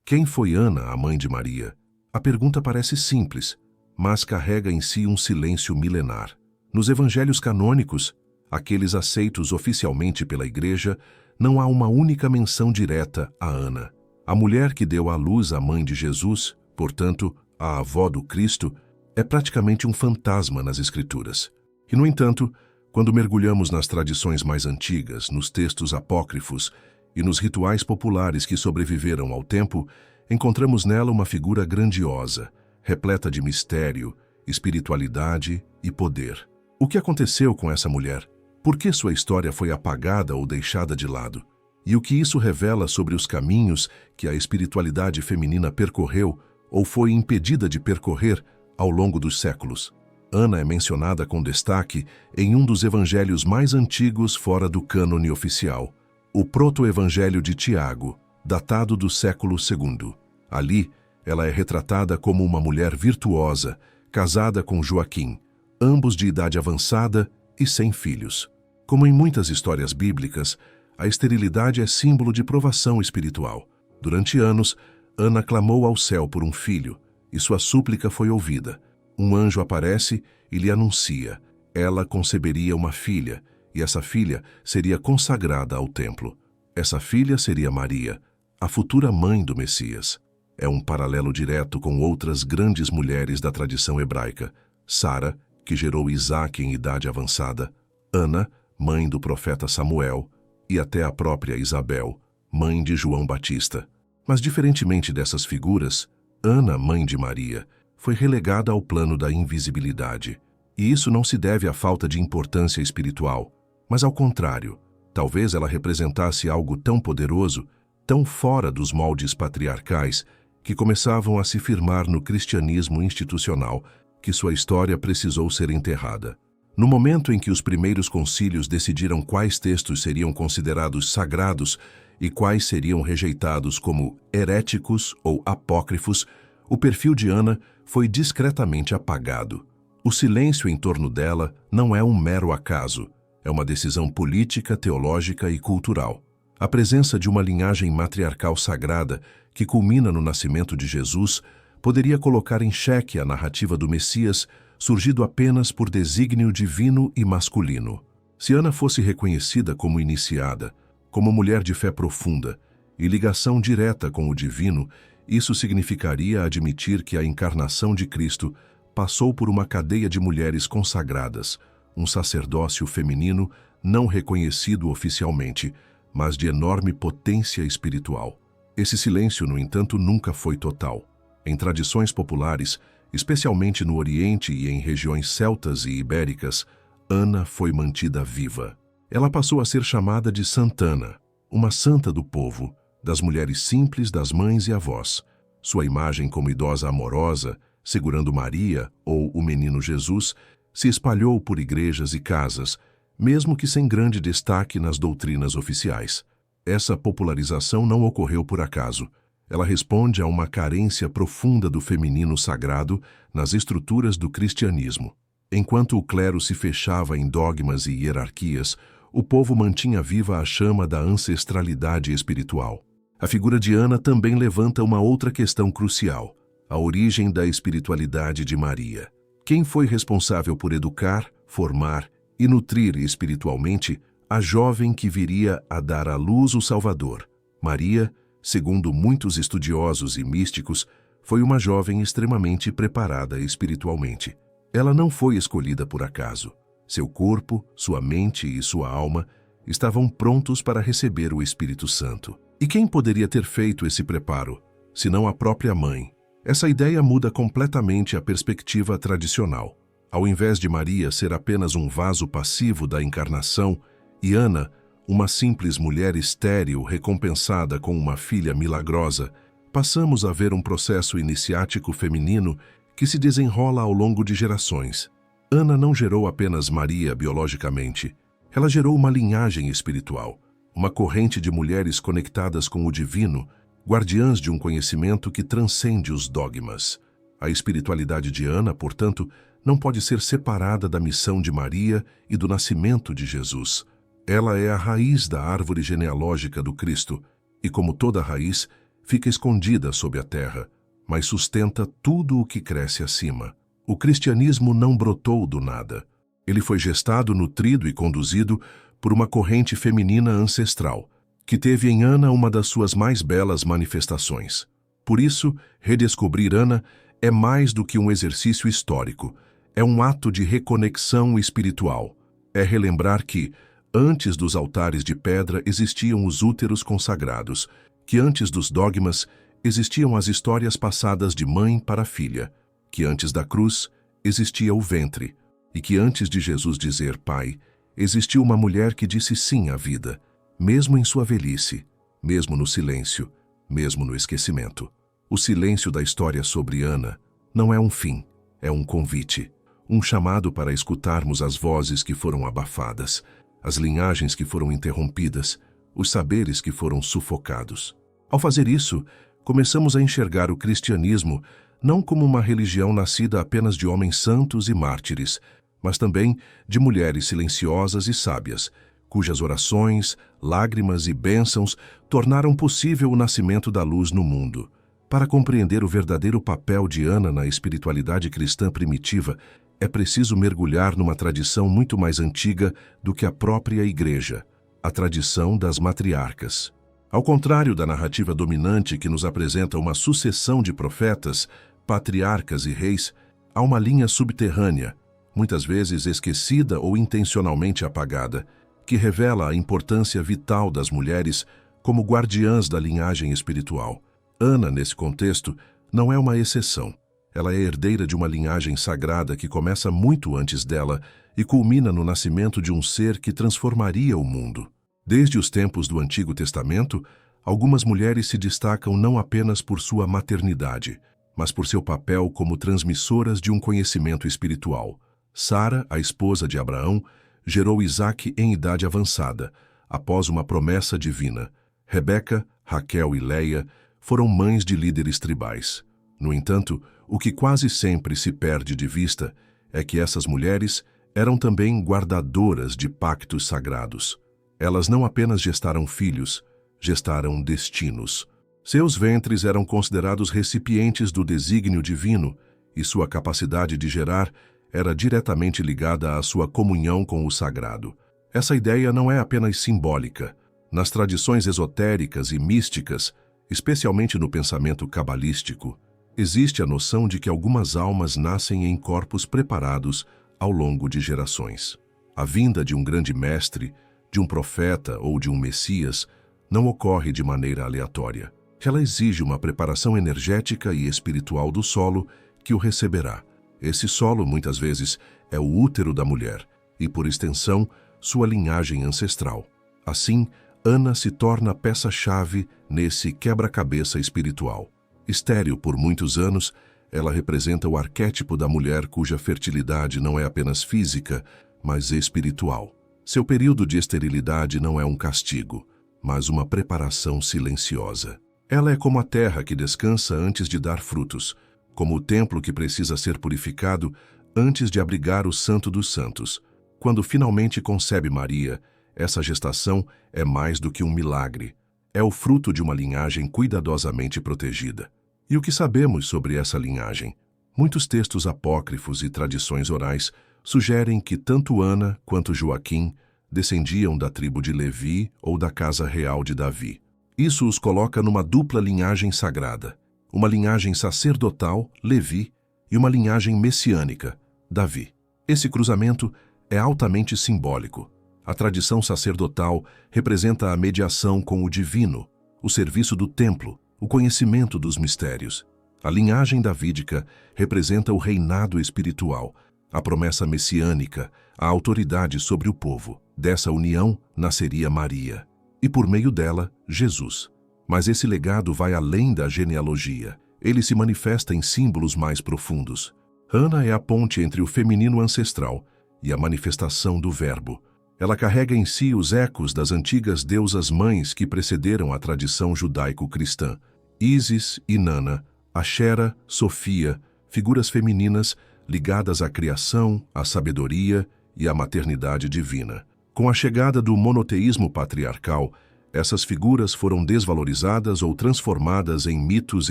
Quem foi Ana, a mãe de Maria? A pergunta parece simples, mas carrega em si um silêncio milenar. Nos evangelhos canônicos, aqueles aceitos oficialmente pela Igreja, não há uma única menção direta a Ana. A mulher que deu à luz a mãe de Jesus, portanto, a avó do Cristo, é praticamente um fantasma nas Escrituras. E, no entanto, quando mergulhamos nas tradições mais antigas, nos textos apócrifos e nos rituais populares que sobreviveram ao tempo, encontramos nela uma figura grandiosa, repleta de mistério, espiritualidade e poder. O que aconteceu com essa mulher? Por que sua história foi apagada ou deixada de lado? E o que isso revela sobre os caminhos que a espiritualidade feminina percorreu ou foi impedida de percorrer ao longo dos séculos? Ana é mencionada com destaque em um dos evangelhos mais antigos fora do cânone oficial, o Proto-Evangelho de Tiago, datado do século II. Ali, ela é retratada como uma mulher virtuosa, casada com Joaquim, ambos de idade avançada e sem filhos. Como em muitas histórias bíblicas, a esterilidade é símbolo de provação espiritual. Durante anos, Ana clamou ao céu por um filho, e sua súplica foi ouvida. Um anjo aparece e lhe anuncia: ela conceberia uma filha, e essa filha seria consagrada ao templo. Essa filha seria Maria, a futura mãe do Messias. É um paralelo direto com outras grandes mulheres da tradição hebraica: Sara, que gerou Isaque em idade avançada; Ana, mãe do profeta Samuel; e até a própria Isabel, mãe de João Batista. Mas, diferentemente dessas figuras, Ana, mãe de Maria, foi relegada ao plano da invisibilidade. E isso não se deve à falta de importância espiritual, mas ao contrário. Talvez ela representasse algo tão poderoso, tão fora dos moldes patriarcais, que começavam a se firmar no cristianismo institucional, que sua história precisou ser enterrada. No momento em que os primeiros concílios decidiram quais textos seriam considerados sagrados e quais seriam rejeitados como heréticos ou apócrifos, o perfil de Ana foi discretamente apagado. O silêncio em torno dela não é um mero acaso, é uma decisão política, teológica e cultural. A presença de uma linhagem matriarcal sagrada, que culmina no nascimento de Jesus, poderia colocar em xeque a narrativa do Messias, surgido apenas por desígnio divino e masculino. Se Ana fosse reconhecida como iniciada, como mulher de fé profunda e ligação direta com o divino, isso significaria admitir que a encarnação de Cristo passou por uma cadeia de mulheres consagradas, um sacerdócio feminino não reconhecido oficialmente, mas de enorme potência espiritual. Esse silêncio, no entanto, nunca foi total. Em tradições populares, especialmente no Oriente e em regiões celtas e ibéricas, Ana foi mantida viva. Ela passou a ser chamada de Santana, uma santa do povo, das mulheres simples, das mães e avós. Sua imagem como idosa amorosa, segurando Maria ou o menino Jesus, se espalhou por igrejas e casas, mesmo que sem grande destaque nas doutrinas oficiais. Essa popularização não ocorreu por acaso. Ela responde a uma carência profunda do feminino sagrado nas estruturas do cristianismo. Enquanto o clero se fechava em dogmas e hierarquias, o povo mantinha viva a chama da ancestralidade espiritual. A figura de Ana também levanta uma outra questão crucial: a origem da espiritualidade de Maria. Quem foi responsável por educar, formar e nutrir espiritualmente a jovem que viria a dar à luz o Salvador? Maria, segundo muitos estudiosos e místicos, foi uma jovem extremamente preparada espiritualmente. Ela não foi escolhida por acaso. Seu corpo, sua mente e sua alma estavam prontos para receber o Espírito Santo. E quem poderia ter feito esse preparo, senão a própria mãe? Essa ideia muda completamente a perspectiva tradicional. Ao invés de Maria ser apenas um vaso passivo da encarnação e Ana, uma simples mulher estéril recompensada com uma filha milagrosa, passamos a ver um processo iniciático feminino que se desenrola ao longo de gerações. Ana não gerou apenas Maria biologicamente, ela gerou uma linhagem espiritual, uma corrente de mulheres conectadas com o divino, guardiãs de um conhecimento que transcende os dogmas. A espiritualidade de Ana, portanto, não pode ser separada da missão de Maria e do nascimento de Jesus. Ela é a raiz da árvore genealógica do Cristo e, como toda raiz, fica escondida sob a terra, mas sustenta tudo o que cresce acima. O cristianismo não brotou do nada. Ele foi gestado, nutrido e conduzido por uma corrente feminina ancestral, que teve em Ana uma das suas mais belas manifestações. Por isso, redescobrir Ana é mais do que um exercício histórico, é um ato de reconexão espiritual. É relembrar que, antes dos altares de pedra existiam os úteros consagrados, que antes dos dogmas existiam as histórias passadas de mãe para filha, que antes da cruz existia o ventre, e que antes de Jesus dizer Pai, existiu uma mulher que disse sim à vida, mesmo em sua velhice, mesmo no silêncio, mesmo no esquecimento. O silêncio da história sobre Ana não é um fim, é um convite, um chamado para escutarmos as vozes que foram abafadas, as linhagens que foram interrompidas, os saberes que foram sufocados. Ao fazer isso, começamos a enxergar o cristianismo não como uma religião nascida apenas de homens santos e mártires, mas também de mulheres silenciosas e sábias, cujas orações, lágrimas e bênçãos tornaram possível o nascimento da luz no mundo. Para compreender o verdadeiro papel de Ana na espiritualidade cristã primitiva, é preciso mergulhar numa tradição muito mais antiga do que a própria Igreja, a tradição das matriarcas. Ao contrário da narrativa dominante que nos apresenta uma sucessão de profetas, patriarcas e reis, há uma linha subterrânea, muitas vezes esquecida ou intencionalmente apagada, que revela a importância vital das mulheres como guardiãs da linhagem espiritual. Ana, nesse contexto, não é uma exceção. Ela é herdeira de uma linhagem sagrada que começa muito antes dela e culmina no nascimento de um ser que transformaria o mundo. Desde os tempos do Antigo Testamento, algumas mulheres se destacam não apenas por sua maternidade, mas por seu papel como transmissoras de um conhecimento espiritual. Sara, a esposa de Abraão, gerou Isaque em idade avançada, após uma promessa divina. Rebeca, Raquel e Leia foram mães de líderes tribais. No entanto, o que quase sempre se perde de vista é que essas mulheres eram também guardadoras de pactos sagrados. Elas não apenas gestaram filhos, gestaram destinos. Seus ventres eram considerados recipientes do desígnio divino e sua capacidade de gerar era diretamente ligada à sua comunhão com o sagrado. Essa ideia não é apenas simbólica. Nas tradições esotéricas e místicas, especialmente no pensamento cabalístico, existe a noção de que algumas almas nascem em corpos preparados ao longo de gerações. A vinda de um grande mestre, de um profeta ou de um Messias não ocorre de maneira aleatória. Ela exige uma preparação energética e espiritual do solo que o receberá. Esse solo, muitas vezes, é o útero da mulher e, por extensão, sua linhagem ancestral. Assim, Ana se torna a peça-chave nesse quebra-cabeça espiritual. Estéril por muitos anos, ela representa o arquétipo da mulher cuja fertilidade não é apenas física, mas espiritual. Seu período de esterilidade não é um castigo, mas uma preparação silenciosa. Ela é como a terra que descansa antes de dar frutos, como o templo que precisa ser purificado antes de abrigar o Santo dos Santos. Quando finalmente concebe Maria, essa gestação é mais do que um milagre. É o fruto de uma linhagem cuidadosamente protegida. E o que sabemos sobre essa linhagem? Muitos textos apócrifos e tradições orais sugerem que tanto Ana quanto Joaquim descendiam da tribo de Levi ou da casa real de Davi. Isso os coloca numa dupla linhagem sagrada, uma linhagem sacerdotal, Levi, e uma linhagem messiânica, Davi. Esse cruzamento é altamente simbólico. A tradição sacerdotal representa a mediação com o divino, o serviço do templo, o conhecimento dos mistérios. A linhagem davídica representa o reinado espiritual, a promessa messiânica, a autoridade sobre o povo. Dessa união nasceria Maria, e por meio dela, Jesus. Mas esse legado vai além da genealogia. Ele se manifesta em símbolos mais profundos. Ana é a ponte entre o feminino ancestral e a manifestação do Verbo. Ela carrega em si os ecos das antigas deusas-mães que precederam a tradição judaico-cristã. Ísis, Inanna, Axera, Sofia, figuras femininas ligadas à criação, à sabedoria e à maternidade divina. Com a chegada do monoteísmo patriarcal, Essas figuras foram desvalorizadas ou transformadas em mitos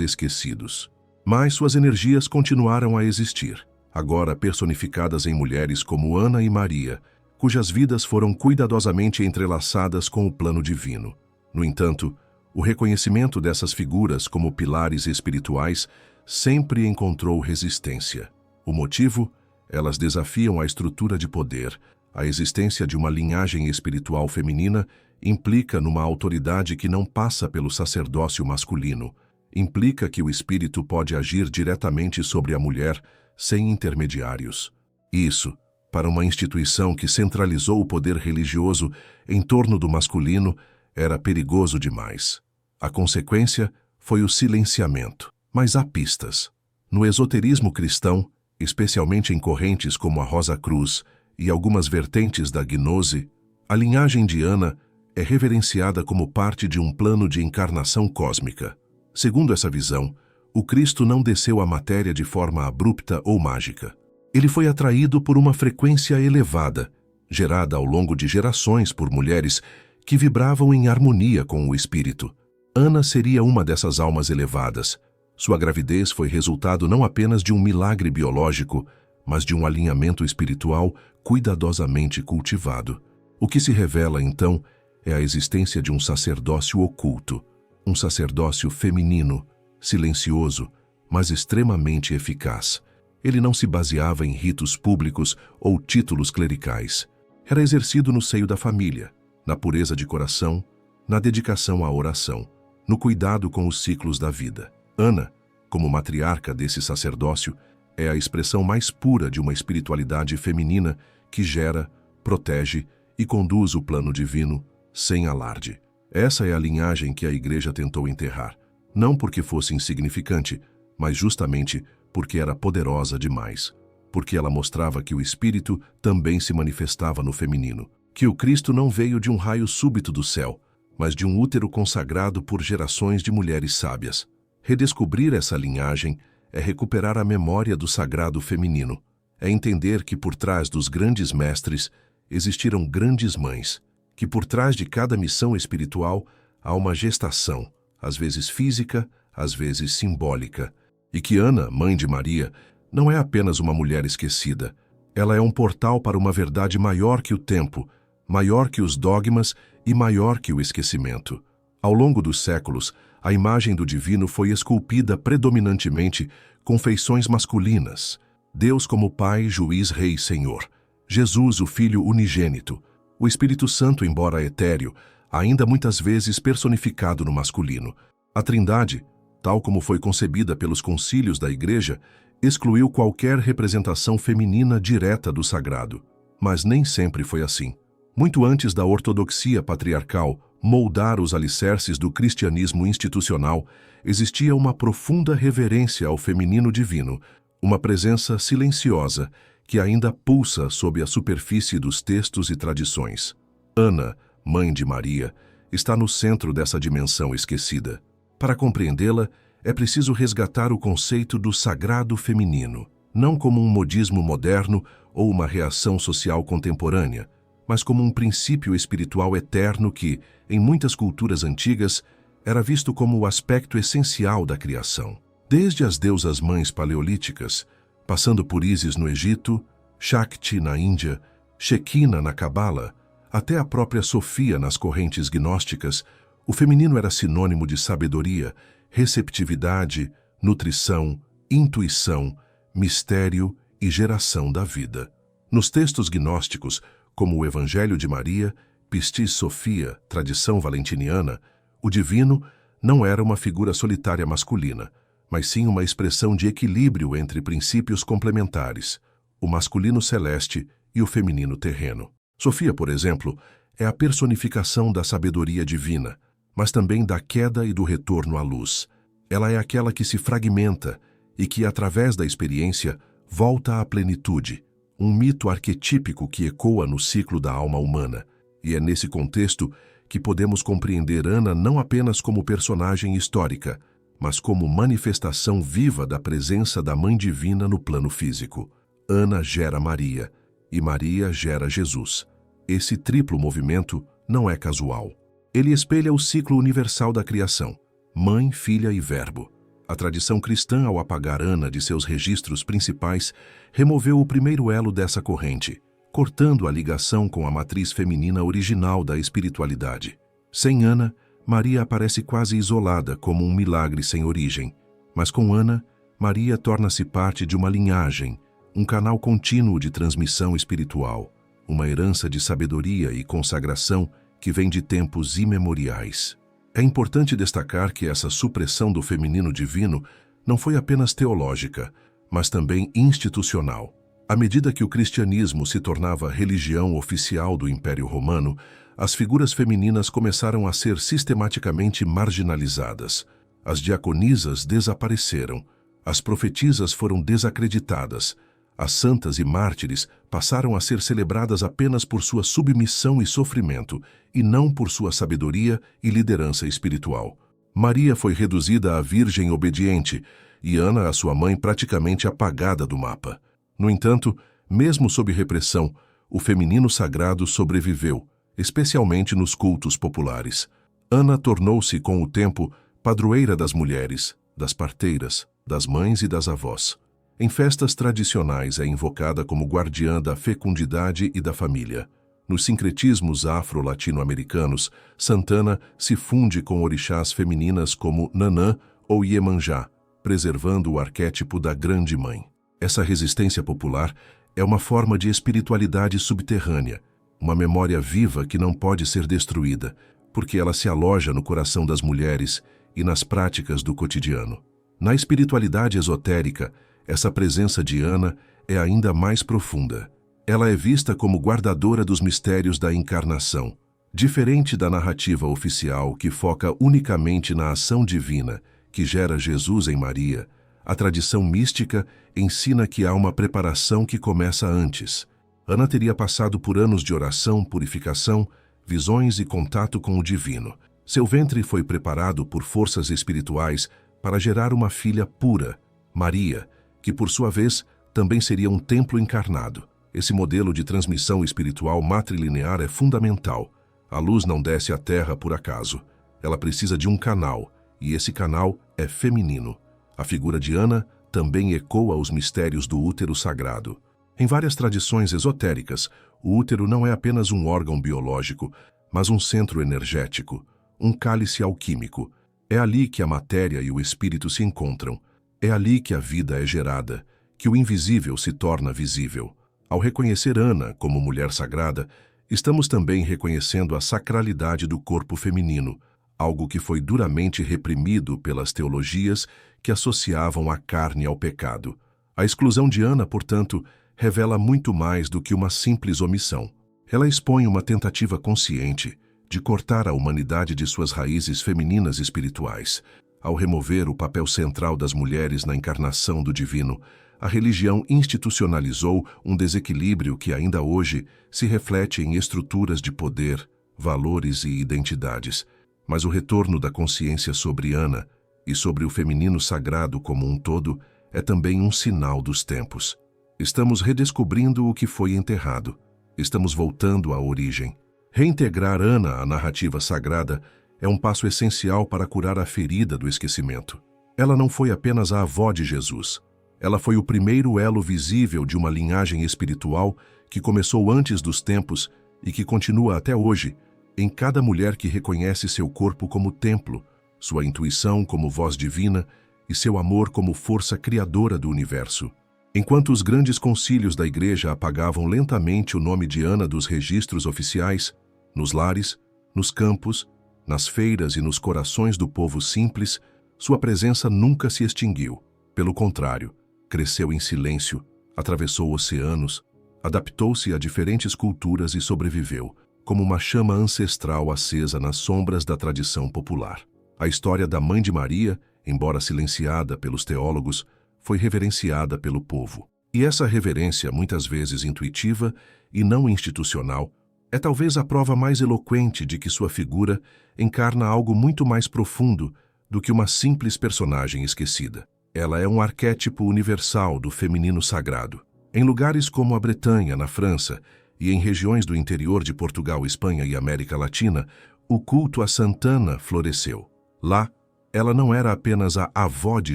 esquecidos. Mas suas energias continuaram a existir, agora personificadas em mulheres como Ana e Maria, cujas vidas foram cuidadosamente entrelaçadas com o plano divino. No entanto, o reconhecimento dessas figuras como pilares espirituais sempre encontrou resistência. O motivo? Elas desafiam a estrutura de poder. A existência de uma linhagem espiritual feminina implica numa autoridade que não passa pelo sacerdócio masculino. Implica que o espírito pode agir diretamente sobre a mulher, sem intermediários. Isso, para uma instituição que centralizou o poder religioso em torno do masculino, era perigoso demais. A consequência foi o silenciamento. Mas há pistas. No esoterismo cristão, especialmente em correntes como a Rosa Cruz e algumas vertentes da gnose, a linhagem de Ana é reverenciada como parte de um plano de encarnação cósmica. Segundo essa visão, o Cristo não desceu à matéria de forma abrupta ou mágica. Ele foi atraído por uma frequência elevada, gerada ao longo de gerações por mulheres que vibravam em harmonia com o espírito. Ana seria uma dessas almas elevadas. Sua gravidez foi resultado não apenas de um milagre biológico, mas de um alinhamento espiritual cuidadosamente cultivado. O que se revela, então, é a existência de um sacerdócio oculto, um sacerdócio feminino, silencioso, mas extremamente eficaz. Ele não se baseava em ritos públicos ou títulos clericais. Era exercido no seio da família, na pureza de coração, na dedicação à oração, no cuidado com os ciclos da vida. Ana, como matriarca desse sacerdócio, é a expressão mais pura de uma espiritualidade feminina que gera, protege e conduz o plano divino sem alarde. Essa é a linhagem que a Igreja tentou enterrar, não porque fosse insignificante, mas justamente porque era poderosa demais, porque ela mostrava que o Espírito também se manifestava no feminino, que o Cristo não veio de um raio súbito do céu, mas de um útero consagrado por gerações de mulheres sábias. Redescobrir essa linhagem é recuperar a memória do sagrado feminino, é entender que por trás dos grandes mestres existiram grandes mães, que por trás de cada missão espiritual há uma gestação, às vezes física, às vezes simbólica, e que Ana, mãe de Maria, não é apenas uma mulher esquecida, ela é um portal para uma verdade maior que o tempo, maior que os dogmas e maior que o esquecimento. Ao longo dos séculos, a imagem do divino foi esculpida predominantemente com feições masculinas. Deus como Pai, Juiz, Rei, Senhor. Jesus, o Filho unigênito. O Espírito Santo, embora etéreo, ainda muitas vezes personificado no masculino. A Trindade, tal como foi concebida pelos concílios da Igreja, excluiu qualquer representação feminina direta do sagrado. Mas nem sempre foi assim. Muito antes da ortodoxia patriarcal moldar os alicerces do cristianismo institucional, existia uma profunda reverência ao feminino divino, uma presença silenciosa que ainda pulsa sob a superfície dos textos e tradições. Ana, mãe de Maria, está no centro dessa dimensão esquecida. Para compreendê-la, é preciso resgatar o conceito do sagrado feminino, não como um modismo moderno ou uma reação social contemporânea, mas como um princípio espiritual eterno que, em muitas culturas antigas, era visto como o aspecto essencial da criação. Desde as deusas mães paleolíticas, passando por Ísis no Egito, Shakti na Índia, Shekinah na Cabala, até a própria Sofia nas correntes gnósticas, o feminino era sinônimo de sabedoria, receptividade, nutrição, intuição, mistério e geração da vida. Nos textos gnósticos, como o Evangelho de Maria, Pistis Sophia, tradição valentiniana, o divino não era uma figura solitária masculina, mas sim uma expressão de equilíbrio entre princípios complementares, o masculino celeste e o feminino terreno. Sofia, por exemplo, é a personificação da sabedoria divina, mas também da queda e do retorno à luz. Ela é aquela que se fragmenta e que, através da experiência, volta à plenitude, um mito arquetípico que ecoa no ciclo da alma humana. E é nesse contexto que podemos compreender Ana não apenas como personagem histórica, mas como manifestação viva da presença da Mãe Divina no plano físico. Ana gera Maria, e Maria gera Jesus. Esse triplo movimento não é casual. Ele espelha o ciclo universal da criação, mãe, filha e verbo. A tradição cristã, ao apagar Ana de seus registros principais, removeu o primeiro elo dessa corrente, cortando a ligação com a matriz feminina original da espiritualidade. Sem Ana, Maria aparece quase isolada como um milagre sem origem. Mas com Ana, Maria torna-se parte de uma linhagem, um canal contínuo de transmissão espiritual, uma herança de sabedoria e consagração que vem de tempos imemoriais. É importante destacar que essa supressão do feminino divino não foi apenas teológica, mas também institucional. À medida que o cristianismo se tornava religião oficial do Império Romano, as figuras femininas começaram a ser sistematicamente marginalizadas. As diaconisas desapareceram, as profetisas foram desacreditadas, as santas e mártires passaram a ser celebradas apenas por sua submissão e sofrimento, e não por sua sabedoria e liderança espiritual. Maria foi reduzida à virgem obediente, e Ana, a sua mãe, praticamente apagada do mapa. No entanto, mesmo sob repressão, o feminino sagrado sobreviveu, especialmente nos cultos populares. Ana tornou-se, com o tempo, padroeira das mulheres, das parteiras, das mães e das avós. Em festas tradicionais é invocada como guardiã da fecundidade e da família. Nos sincretismos afro-latino-americanos, Santana se funde com orixás femininas como Nanã ou Iemanjá, preservando o arquétipo da Grande Mãe. Essa resistência popular é uma forma de espiritualidade subterrânea, uma memória viva que não pode ser destruída, porque ela se aloja no coração das mulheres e nas práticas do cotidiano. Na espiritualidade esotérica, essa presença de Ana é ainda mais profunda. Ela é vista como guardadora dos mistérios da encarnação. Diferente da narrativa oficial que foca unicamente na ação divina que gera Jesus em Maria, a tradição mística ensina que há uma preparação que começa antes. Ana teria passado por anos de oração, purificação, visões e contato com o divino. Seu ventre foi preparado por forças espirituais para gerar uma filha pura, Maria, que por sua vez também seria um templo encarnado. Esse modelo de transmissão espiritual matrilinear é fundamental. A luz não desce à Terra por acaso. Ela precisa de um canal, e esse canal é feminino. A figura de Ana também ecoa os mistérios do útero sagrado. Em várias tradições esotéricas, o útero não é apenas um órgão biológico, mas um centro energético, um cálice alquímico. É ali que a matéria e o espírito se encontram. É ali que a vida é gerada, que o invisível se torna visível. Ao reconhecer Ana como mulher sagrada, estamos também reconhecendo a sacralidade do corpo feminino, algo que foi duramente reprimido pelas teologias que associavam a carne ao pecado. A exclusão de Ana, portanto, revela muito mais do que uma simples omissão. Ela expõe uma tentativa consciente de cortar a humanidade de suas raízes femininas espirituais. Ao remover o papel central das mulheres na encarnação do divino, a religião institucionalizou um desequilíbrio que ainda hoje se reflete em estruturas de poder, valores e identidades. Mas o retorno da consciência sobre Ana e sobre o feminino sagrado como um todo é também um sinal dos tempos. Estamos redescobrindo o que foi enterrado. Estamos voltando à origem. Reintegrar Ana à narrativa sagrada é um passo essencial para curar a ferida do esquecimento. Ela não foi apenas a avó de Jesus. Ela foi o primeiro elo visível de uma linhagem espiritual que começou antes dos tempos e que continua até hoje, em cada mulher que reconhece seu corpo como templo, sua intuição como voz divina e seu amor como força criadora do universo. Enquanto os grandes concílios da Igreja apagavam lentamente o nome de Ana dos registros oficiais, nos lares, nos campos, nas feiras e nos corações do povo simples, sua presença nunca se extinguiu. Pelo contrário, cresceu em silêncio, atravessou oceanos, adaptou-se a diferentes culturas e sobreviveu, como uma chama ancestral acesa nas sombras da tradição popular. A história da Mãe de Maria, embora silenciada pelos teólogos, foi reverenciada pelo povo. E essa reverência, muitas vezes intuitiva e não institucional, é talvez a prova mais eloquente de que sua figura encarna algo muito mais profundo do que uma simples personagem esquecida. Ela é um arquétipo universal do feminino sagrado. Em lugares como a Bretanha, na França, e em regiões do interior de Portugal, Espanha e América Latina, o culto a Santana floresceu. Lá, ela não era apenas a avó de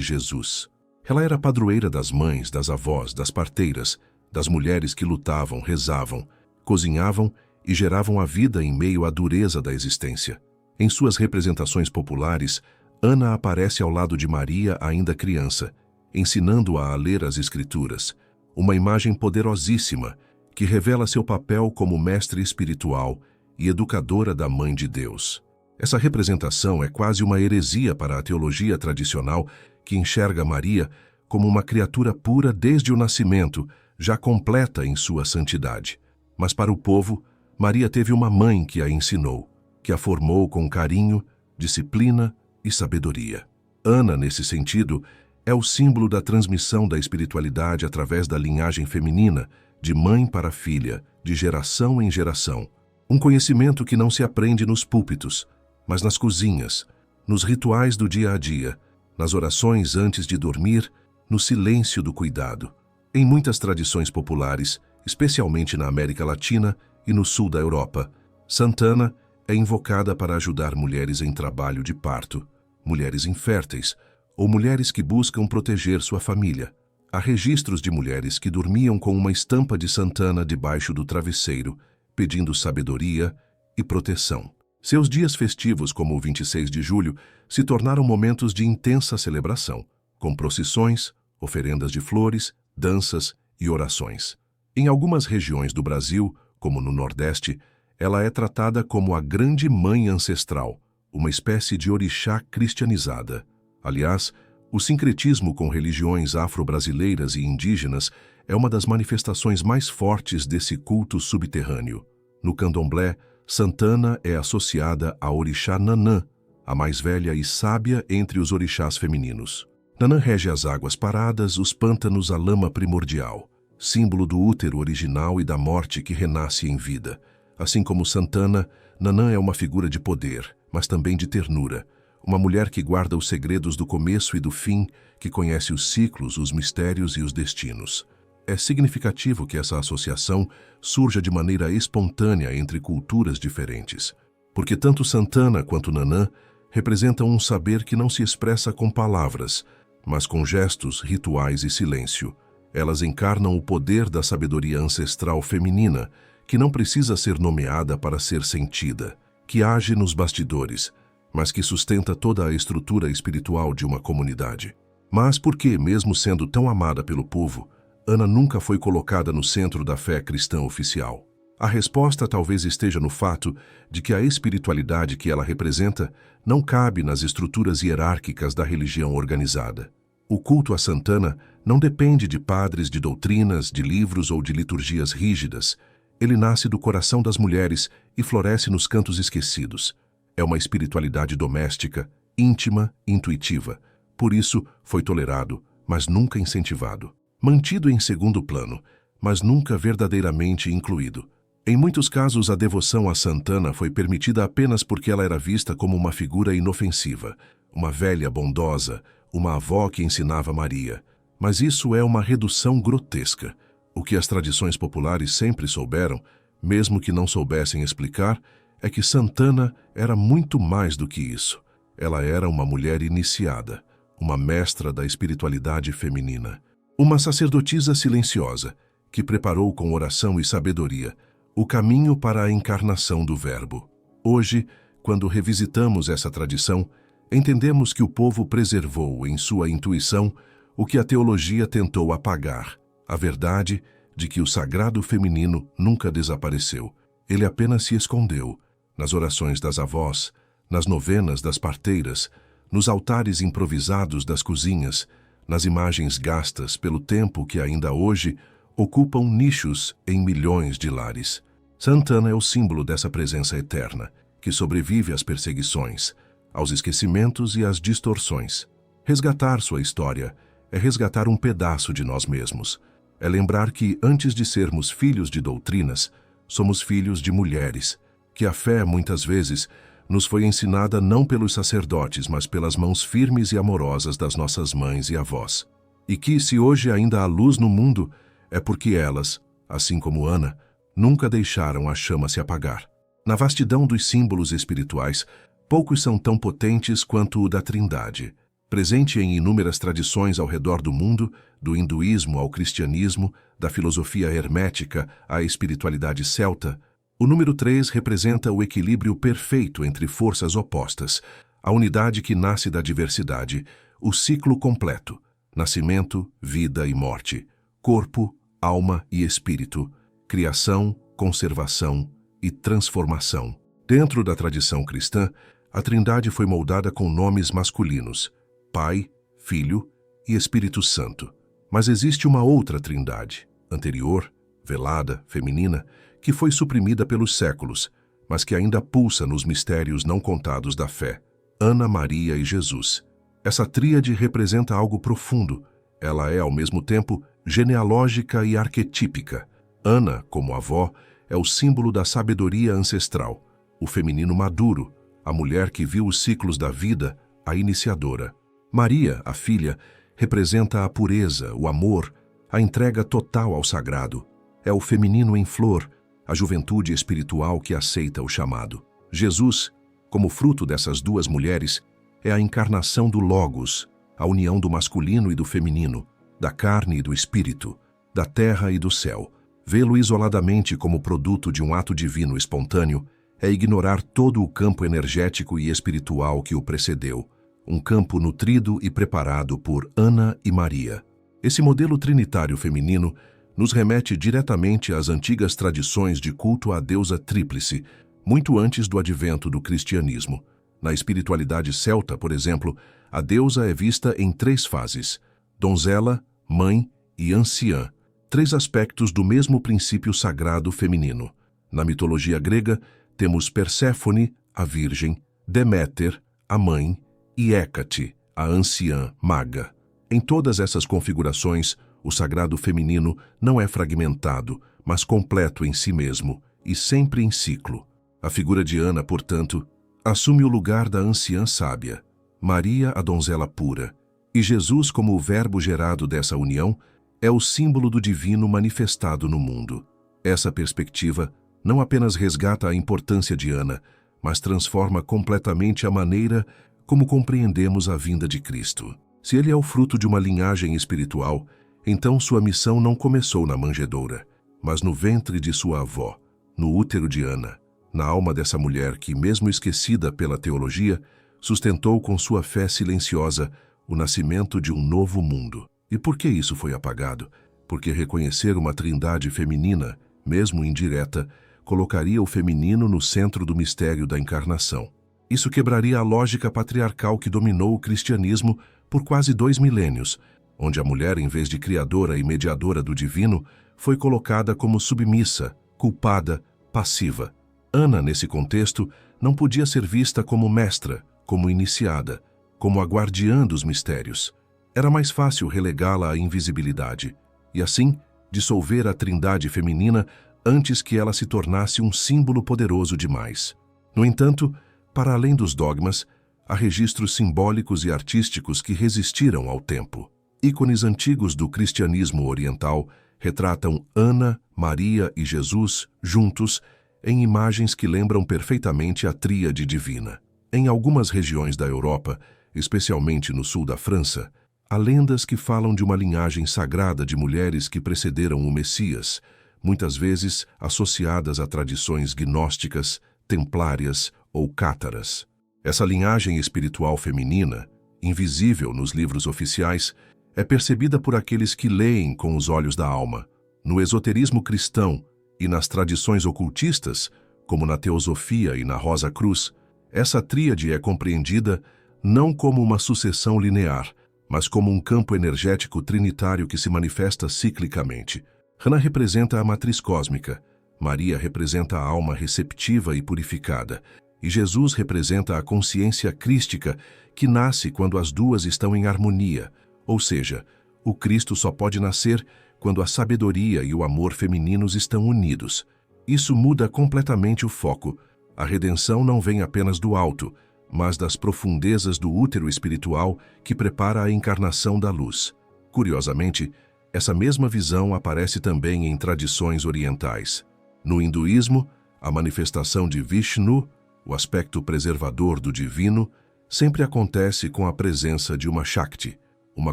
Jesus. Ela era padroeira das mães, das avós, das parteiras, das mulheres que lutavam, rezavam, cozinhavam e geravam a vida em meio à dureza da existência. Em suas representações populares, Ana aparece ao lado de Maria ainda criança, ensinando-a a ler as Escrituras, uma imagem poderosíssima que revela seu papel como mestre espiritual e educadora da Mãe de Deus. Essa representação é quase uma heresia para a teologia tradicional que enxerga Maria como uma criatura pura desde o nascimento, já completa em sua santidade. Mas para o povo, Maria teve uma mãe que a ensinou, que a formou com carinho, disciplina e sabedoria. Ana, nesse sentido, é o símbolo da transmissão da espiritualidade através da linhagem feminina, de mãe para filha, de geração em geração. Um conhecimento que não se aprende nos púlpitos, mas nas cozinhas, nos rituais do dia a dia, nas orações antes de dormir, no silêncio do cuidado. Em muitas tradições populares, especialmente na América Latina e no sul da Europa, Santana é invocada para ajudar mulheres em trabalho de parto, mulheres inférteis ou mulheres que buscam proteger sua família. Há registros de mulheres que dormiam com uma estampa de Santana debaixo do travesseiro, pedindo sabedoria e proteção. Seus dias festivos, como o 26 de julho, se tornaram momentos de intensa celebração, com procissões, oferendas de flores, danças e orações. Em algumas regiões do Brasil, como no Nordeste, ela é tratada como a Grande Mãe Ancestral, uma espécie de orixá cristianizada. Aliás, o sincretismo com religiões afro-brasileiras e indígenas é uma das manifestações mais fortes desse culto subterrâneo. No candomblé, Santana é associada à orixá Nanã, a mais velha e sábia entre os orixás femininos. Nanã rege as águas paradas, os pântanos, a lama primordial, símbolo do útero original e da morte que renasce em vida. Assim como Santana, Nanã é uma figura de poder, mas também de ternura. Uma mulher que guarda os segredos do começo e do fim, que conhece os ciclos, os mistérios e os destinos. É significativo que essa associação surja de maneira espontânea entre culturas diferentes, porque tanto Santana quanto Nanã representam um saber que não se expressa com palavras, mas com gestos, rituais e silêncio. Elas encarnam o poder da sabedoria ancestral feminina, que não precisa ser nomeada para ser sentida, que age nos bastidores, mas que sustenta toda a estrutura espiritual de uma comunidade. Mas por que, mesmo sendo tão amada pelo povo, Ana nunca foi colocada no centro da fé cristã oficial? A resposta talvez esteja no fato de que a espiritualidade que ela representa não cabe nas estruturas hierárquicas da religião organizada. O culto a Santana não depende de padres, de doutrinas, de livros ou de liturgias rígidas. Ele nasce do coração das mulheres e floresce nos cantos esquecidos. É uma espiritualidade doméstica, íntima, intuitiva. Por isso, foi tolerado, mas nunca incentivado. Mantido em segundo plano, mas nunca verdadeiramente incluído. Em muitos casos, a devoção a Santana foi permitida apenas porque ela era vista como uma figura inofensiva, uma velha bondosa, uma avó que ensinava Maria. Mas isso é uma redução grotesca. O que as tradições populares sempre souberam, mesmo que não soubessem explicar, é que Santana era muito mais do que isso. Ela era uma mulher iniciada, uma mestra da espiritualidade feminina. Uma sacerdotisa silenciosa, que preparou com oração e sabedoria o caminho para a encarnação do Verbo. Hoje, quando revisitamos essa tradição, entendemos que o povo preservou em sua intuição o que a teologia tentou apagar, a verdade de que o sagrado feminino nunca desapareceu. Ele apenas se escondeu nas orações das avós, nas novenas das parteiras, nos altares improvisados das cozinhas, nas imagens gastas pelo tempo que ainda hoje ocupam nichos em milhões de lares. Santana é o símbolo dessa presença eterna, que sobrevive às perseguições, aos esquecimentos e às distorções. Resgatar sua história é resgatar um pedaço de nós mesmos. É lembrar que, antes de sermos filhos de doutrinas, somos filhos de mulheres, que a fé, muitas vezes, nos foi ensinada não pelos sacerdotes, mas pelas mãos firmes e amorosas das nossas mães e avós. E que, se hoje ainda há luz no mundo, é porque elas, assim como Ana, nunca deixaram a chama se apagar. Na vastidão dos símbolos espirituais, poucos são tão potentes quanto o da Trindade. Presente em inúmeras tradições ao redor do mundo, do hinduísmo ao cristianismo, da filosofia hermética à espiritualidade celta, o número 3 representa o equilíbrio perfeito entre forças opostas, a unidade que nasce da diversidade, o ciclo completo, nascimento, vida e morte, corpo, alma e espírito, criação, conservação e transformação. Dentro da tradição cristã, a Trindade foi moldada com nomes masculinos, Pai, Filho e Espírito Santo. Mas existe uma outra Trindade, anterior, velada, feminina, que foi suprimida pelos séculos, mas que ainda pulsa nos mistérios não contados da fé, Ana, Maria e Jesus. Essa tríade representa algo profundo. Ela é, ao mesmo tempo, genealógica e arquetípica. Ana, como avó, é o símbolo da sabedoria ancestral, o feminino maduro, a mulher que viu os ciclos da vida, a iniciadora. Maria, a filha, representa a pureza, o amor, a entrega total ao sagrado. É o feminino em flor, a juventude espiritual que aceita o chamado. Jesus, como fruto dessas duas mulheres, é a encarnação do Logos, a união do masculino e do feminino, da carne e do espírito, da terra e do céu. Vê-lo isoladamente como produto de um ato divino espontâneo é ignorar todo o campo energético e espiritual que o precedeu, um campo nutrido e preparado por Ana e Maria. Esse modelo trinitário feminino nos remete diretamente às antigas tradições de culto à deusa tríplice, muito antes do advento do cristianismo. Na espiritualidade celta, por exemplo, a deusa é vista em 3 fases: donzela, mãe e anciã, 3 aspectos do mesmo princípio sagrado feminino. Na mitologia grega, temos Perséfone, a virgem, Deméter, a mãe, e Hécate, a anciã maga. Em todas essas configurações, o sagrado feminino não é fragmentado, mas completo em si mesmo e sempre em ciclo. A figura de Ana, portanto, assume o lugar da anciã sábia, Maria, a donzela pura, e Jesus, como o verbo gerado dessa união, é o símbolo do divino manifestado no mundo. Essa perspectiva não apenas resgata a importância de Ana, mas transforma completamente a maneira como compreendemos a vinda de Cristo. Se ele é o fruto de uma linhagem espiritual, então sua missão não começou na manjedoura, mas no ventre de sua avó, no útero de Ana, na alma dessa mulher que, mesmo esquecida pela teologia, sustentou com sua fé silenciosa o nascimento de um novo mundo. E por que isso foi apagado? Porque reconhecer uma trindade feminina, mesmo indireta, colocaria o feminino no centro do mistério da encarnação. Isso quebraria a lógica patriarcal que dominou o cristianismo por quase 2 milênios, onde a mulher, em vez de criadora e mediadora do divino, foi colocada como submissa, culpada, passiva. Ana, nesse contexto, não podia ser vista como mestra, como iniciada, como a guardiã dos mistérios. Era mais fácil relegá-la à invisibilidade e, assim, dissolver a trindade feminina antes que ela se tornasse um símbolo poderoso demais. No entanto, para além dos dogmas, há registros simbólicos e artísticos que resistiram ao tempo. Ícones antigos do cristianismo oriental retratam Ana, Maria e Jesus juntos em imagens que lembram perfeitamente a tríade divina. Em algumas regiões da Europa, especialmente no sul da França, há lendas que falam de uma linhagem sagrada de mulheres que precederam o Messias, muitas vezes associadas a tradições gnósticas, templárias ou cátaras. Essa linhagem espiritual feminina, invisível nos livros oficiais, é percebida por aqueles que leem com os olhos da alma. No esoterismo cristão e nas tradições ocultistas, como na teosofia e na Rosa Cruz, essa tríade é compreendida não como uma sucessão linear, mas como um campo energético trinitário que se manifesta ciclicamente. Ana representa a matriz cósmica, Maria representa a alma receptiva e purificada, e Jesus representa a consciência crística que nasce quando as duas estão em harmonia, ou seja, o Cristo só pode nascer quando a sabedoria e o amor femininos estão unidos. Isso muda completamente o foco. A redenção não vem apenas do alto, mas das profundezas do útero espiritual que prepara a encarnação da luz. Curiosamente, essa mesma visão aparece também em tradições orientais. No hinduísmo, A manifestação de Vishnu, o aspecto preservador do divino, sempre acontece com a presença de uma Shakti, uma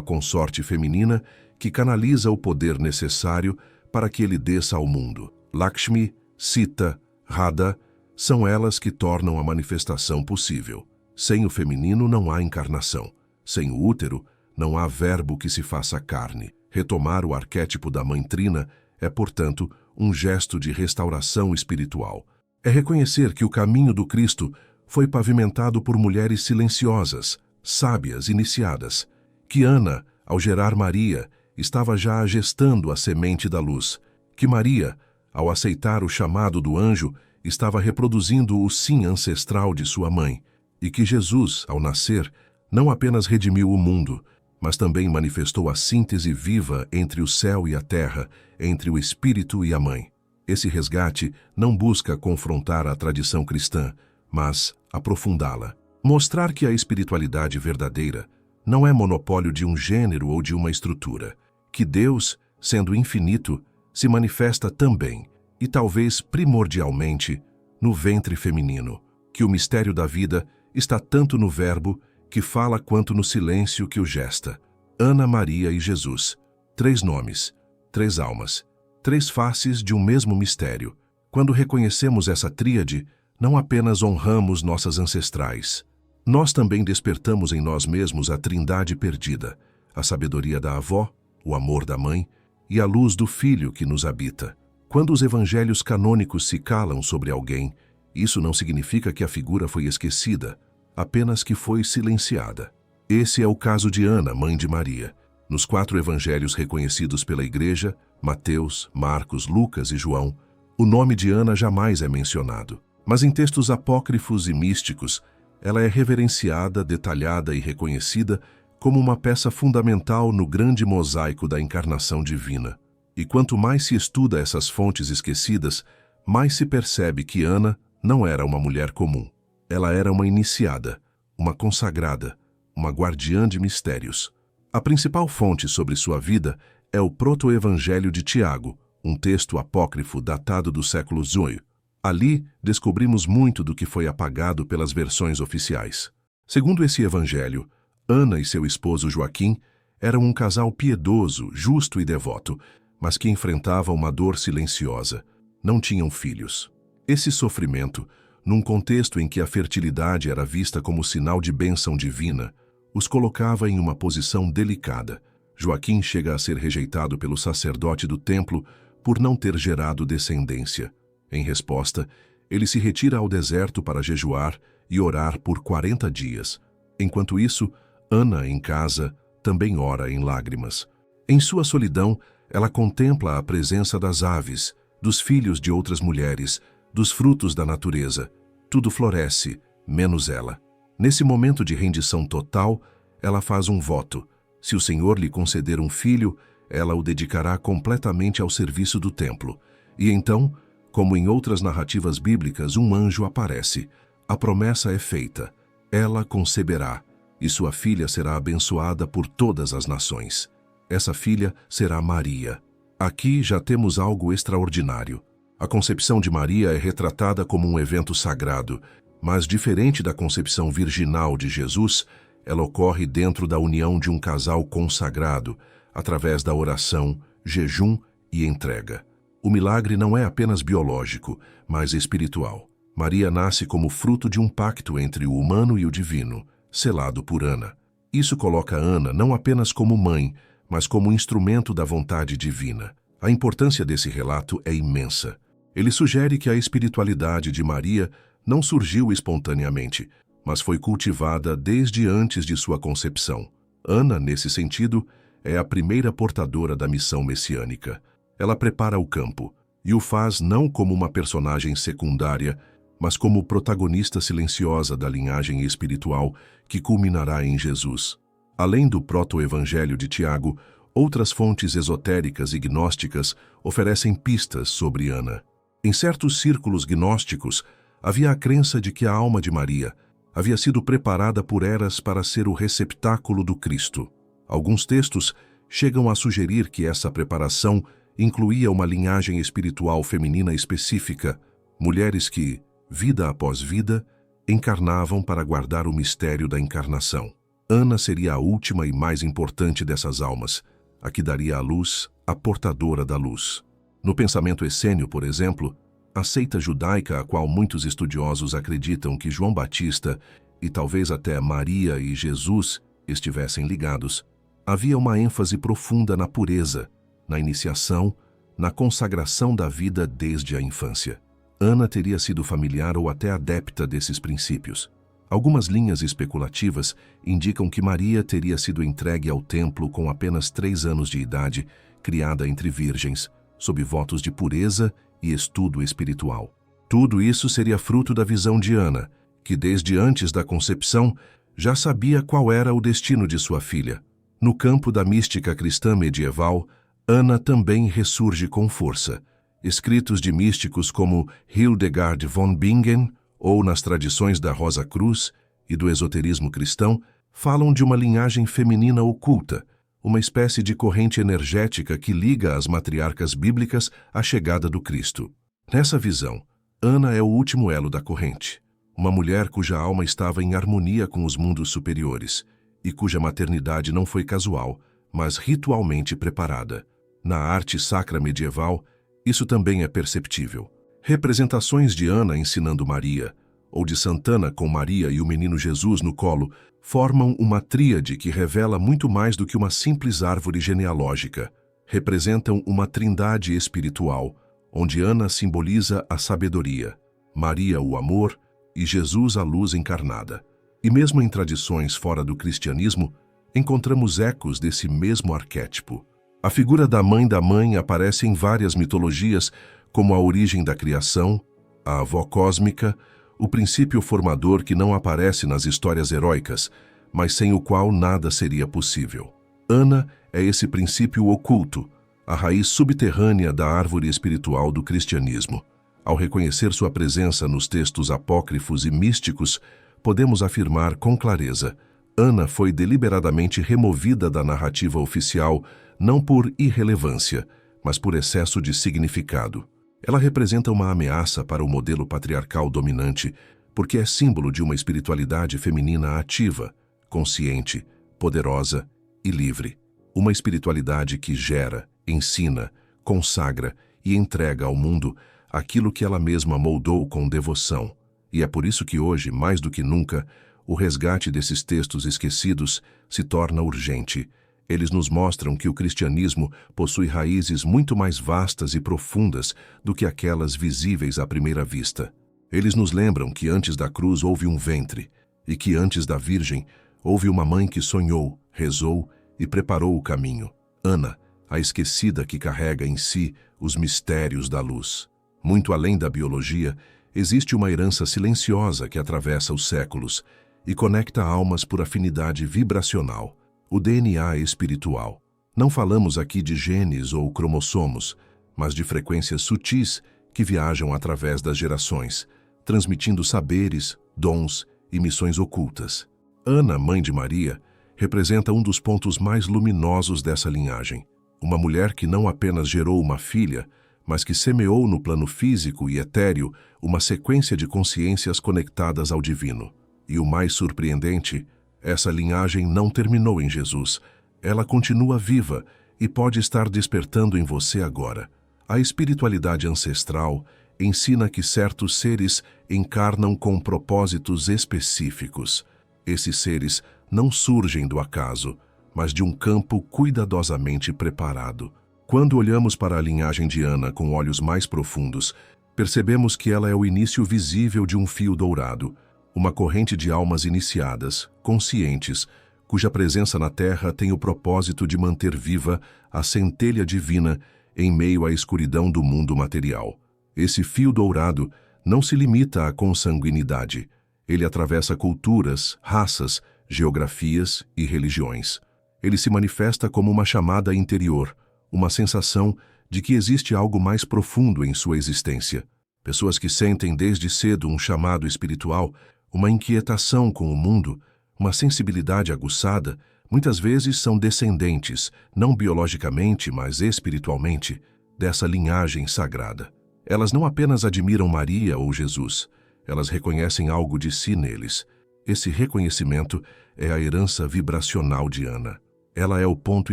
consorte feminina que canaliza o poder necessário para que ele desça ao mundo. Lakshmi, Sita, Radha, são elas que tornam a manifestação possível. Sem o feminino não há encarnação. Sem o útero, não há verbo que se faça carne. Retomar o arquétipo da Mãe Trina é, portanto, um gesto de restauração espiritual. É reconhecer que o caminho do Cristo foi pavimentado por mulheres silenciosas, sábias, iniciadas, que Ana, ao gerar Maria, estava já gestando a semente da luz, que Maria, ao aceitar o chamado do anjo, estava reproduzindo o sim ancestral de sua mãe, e que Jesus, ao nascer, não apenas redimiu o mundo, mas também manifestou a síntese viva entre o céu e a terra, entre o Espírito e a Mãe. Esse resgate não busca confrontar a tradição cristã, mas aprofundá-la. Mostrar que a espiritualidade verdadeira não é monopólio de um gênero ou de uma estrutura, que Deus, sendo infinito, se manifesta também, e talvez primordialmente, no ventre feminino, que o mistério da vida está tanto no verbo que fala quanto no silêncio que o gesta. Ana, Maria e Jesus. 3 nomes, 3 almas, 3 faces de um mesmo mistério. Quando reconhecemos essa tríade, não apenas honramos nossas ancestrais, nós também despertamos em nós mesmos a trindade perdida, a sabedoria da avó, o amor da mãe e a luz do filho que nos habita. Quando os evangelhos canônicos se calam sobre alguém, isso não significa que a figura foi esquecida, apenas que foi silenciada. Esse é o caso de Ana, mãe de Maria. Nos 4 evangelhos reconhecidos pela Igreja, Mateus, Marcos, Lucas e João, o nome de Ana jamais é mencionado. Mas em textos apócrifos e místicos, ela é reverenciada, detalhada e reconhecida como uma peça fundamental no grande mosaico da encarnação divina. E quanto mais se estuda essas fontes esquecidas, mais se percebe que Ana não era uma mulher comum. Ela era uma iniciada, uma consagrada, uma guardiã de mistérios. A principal fonte sobre sua vida é o Proto-Evangelho de Tiago, um texto apócrifo datado do século VIII. Ali, descobrimos muito do que foi apagado pelas versões oficiais. Segundo esse evangelho, Ana e seu esposo Joaquim eram um casal piedoso, justo e devoto, mas que enfrentava uma dor silenciosa. Não tinham filhos. Esse sofrimento, num contexto em que a fertilidade era vista como sinal de bênção divina, os colocava em uma posição delicada. Joaquim chega a ser rejeitado pelo sacerdote do templo por não ter gerado descendência. Em resposta, ele se retira ao deserto para jejuar e orar por 40 dias. Enquanto isso, Ana, em casa, também ora em lágrimas. Em sua solidão, ela contempla a presença das aves, dos filhos de outras mulheres, dos frutos da natureza. Tudo floresce, menos ela. Nesse momento de rendição total, ela faz um voto. Se o Senhor lhe conceder um filho, ela o dedicará completamente ao serviço do templo. E então, como em outras narrativas bíblicas, um anjo aparece. A promessa é feita. Ela conceberá, e sua filha será abençoada por todas as nações. Essa filha será Maria. Aqui já temos algo extraordinário. A concepção de Maria é retratada como um evento sagrado, mas diferente da concepção virginal de Jesus, ela ocorre dentro da união de um casal consagrado, através da oração, jejum e entrega. O milagre não é apenas biológico, mas espiritual. Maria nasce como fruto de um pacto entre o humano e o divino, selado por Ana. Isso coloca Ana não apenas como mãe, mas como instrumento da vontade divina. A importância desse relato é imensa. Ele sugere que a espiritualidade de Maria não surgiu espontaneamente, mas foi cultivada desde antes de sua concepção. Ana, nesse sentido, é a primeira portadora da missão messiânica. Ela prepara o campo, e o faz não como uma personagem secundária, mas como protagonista silenciosa da linhagem espiritual que culminará em Jesus. Além do proto-evangelho de Tiago, outras fontes esotéricas e gnósticas oferecem pistas sobre Ana. Em certos círculos gnósticos, havia a crença de que a alma de Maria havia sido preparada por Eras para ser o receptáculo do Cristo. Alguns textos chegam a sugerir que essa preparação incluía uma linhagem espiritual feminina específica, mulheres que, vida após vida, encarnavam para guardar o mistério da encarnação. Ana seria a última e mais importante dessas almas, a que daria à luz, a portadora da luz. No pensamento essênio, por exemplo, a seita judaica a qual muitos estudiosos acreditam que João Batista e talvez até Maria e Jesus estivessem ligados, havia uma ênfase profunda na pureza, na iniciação, na consagração da vida desde a infância. Ana teria sido familiar ou até adepta desses princípios. Algumas linhas especulativas indicam que Maria teria sido entregue ao templo com apenas 3 anos de idade, criada entre virgens, sob votos de pureza e estudo espiritual. Tudo isso seria fruto da visão de Ana, que desde antes da concepção já sabia qual era o destino de sua filha. No campo da mística cristã medieval, Ana também ressurge com força. Escritos de místicos como Hildegard von Bingen, ou nas tradições da Rosa Cruz e do esoterismo cristão, falam de uma linhagem feminina oculta, uma espécie de corrente energética que liga as matriarcas bíblicas à chegada do Cristo. Nessa visão, Ana é o último elo da corrente, uma mulher cuja alma estava em harmonia com os mundos superiores e cuja maternidade não foi casual, mas ritualmente preparada. Na arte sacra medieval, isso também é perceptível. Representações de Ana ensinando Maria, ou de Santana com Maria e o menino Jesus no colo, formam uma tríade que revela muito mais do que uma simples árvore genealógica. Representam uma trindade espiritual, onde Ana simboliza a sabedoria, Maria o amor e Jesus a luz encarnada. E mesmo em tradições fora do cristianismo, encontramos ecos desse mesmo arquétipo. A figura da mãe aparece em várias mitologias, como a origem da criação, a avó cósmica, o princípio formador que não aparece nas histórias heróicas, mas sem o qual nada seria possível. Ana é esse princípio oculto, a raiz subterrânea da árvore espiritual do cristianismo. Ao reconhecer sua presença nos textos apócrifos e místicos, podemos afirmar com clareza: Ana foi deliberadamente removida da narrativa oficial, não por irrelevância, mas por excesso de significado. Ela representa uma ameaça para o modelo patriarcal dominante, porque é símbolo de uma espiritualidade feminina ativa, consciente, poderosa e livre. Uma espiritualidade que gera, ensina, consagra e entrega ao mundo aquilo que ela mesma moldou com devoção. E é por isso que hoje, mais do que nunca, o resgate desses textos esquecidos se torna urgente. Eles nos mostram que o cristianismo possui raízes muito mais vastas e profundas do que aquelas visíveis à primeira vista. Eles nos lembram que antes da cruz houve um ventre, e que antes da Virgem houve uma mãe que sonhou, rezou e preparou o caminho. Ana, a esquecida que carrega em si os mistérios da luz. Muito além da biologia, existe uma herança silenciosa que atravessa os séculos e conecta almas por afinidade vibracional. O DNA espiritual. Não falamos aqui de genes ou cromossomos, mas de frequências sutis que viajam através das gerações, transmitindo saberes, dons e missões ocultas. Ana, mãe de Maria, representa um dos pontos mais luminosos dessa linhagem. Uma mulher que não apenas gerou uma filha, mas que semeou no plano físico e etéreo uma sequência de consciências conectadas ao divino. E o mais surpreendente, essa linhagem não terminou em Jesus. Ela continua viva e pode estar despertando em você agora. A espiritualidade ancestral ensina que certos seres encarnam com propósitos específicos. Esses seres não surgem do acaso, mas de um campo cuidadosamente preparado. Quando olhamos para a linhagem de Ana com olhos mais profundos, percebemos que ela é o início visível de um fio dourado, uma corrente de almas iniciadas, conscientes, cuja presença na Terra tem o propósito de manter viva a centelha divina em meio à escuridão do mundo material. Esse fio dourado não se limita à consanguinidade. Ele atravessa culturas, raças, geografias e religiões. Ele se manifesta como uma chamada interior, uma sensação de que existe algo mais profundo em sua existência. Pessoas que sentem desde cedo um chamado espiritual, uma inquietação com o mundo, uma sensibilidade aguçada, muitas vezes são descendentes, não biologicamente, mas espiritualmente, dessa linhagem sagrada. Elas não apenas admiram Maria ou Jesus, elas reconhecem algo de si neles. Esse reconhecimento é a herança vibracional de Ana. Ela é o ponto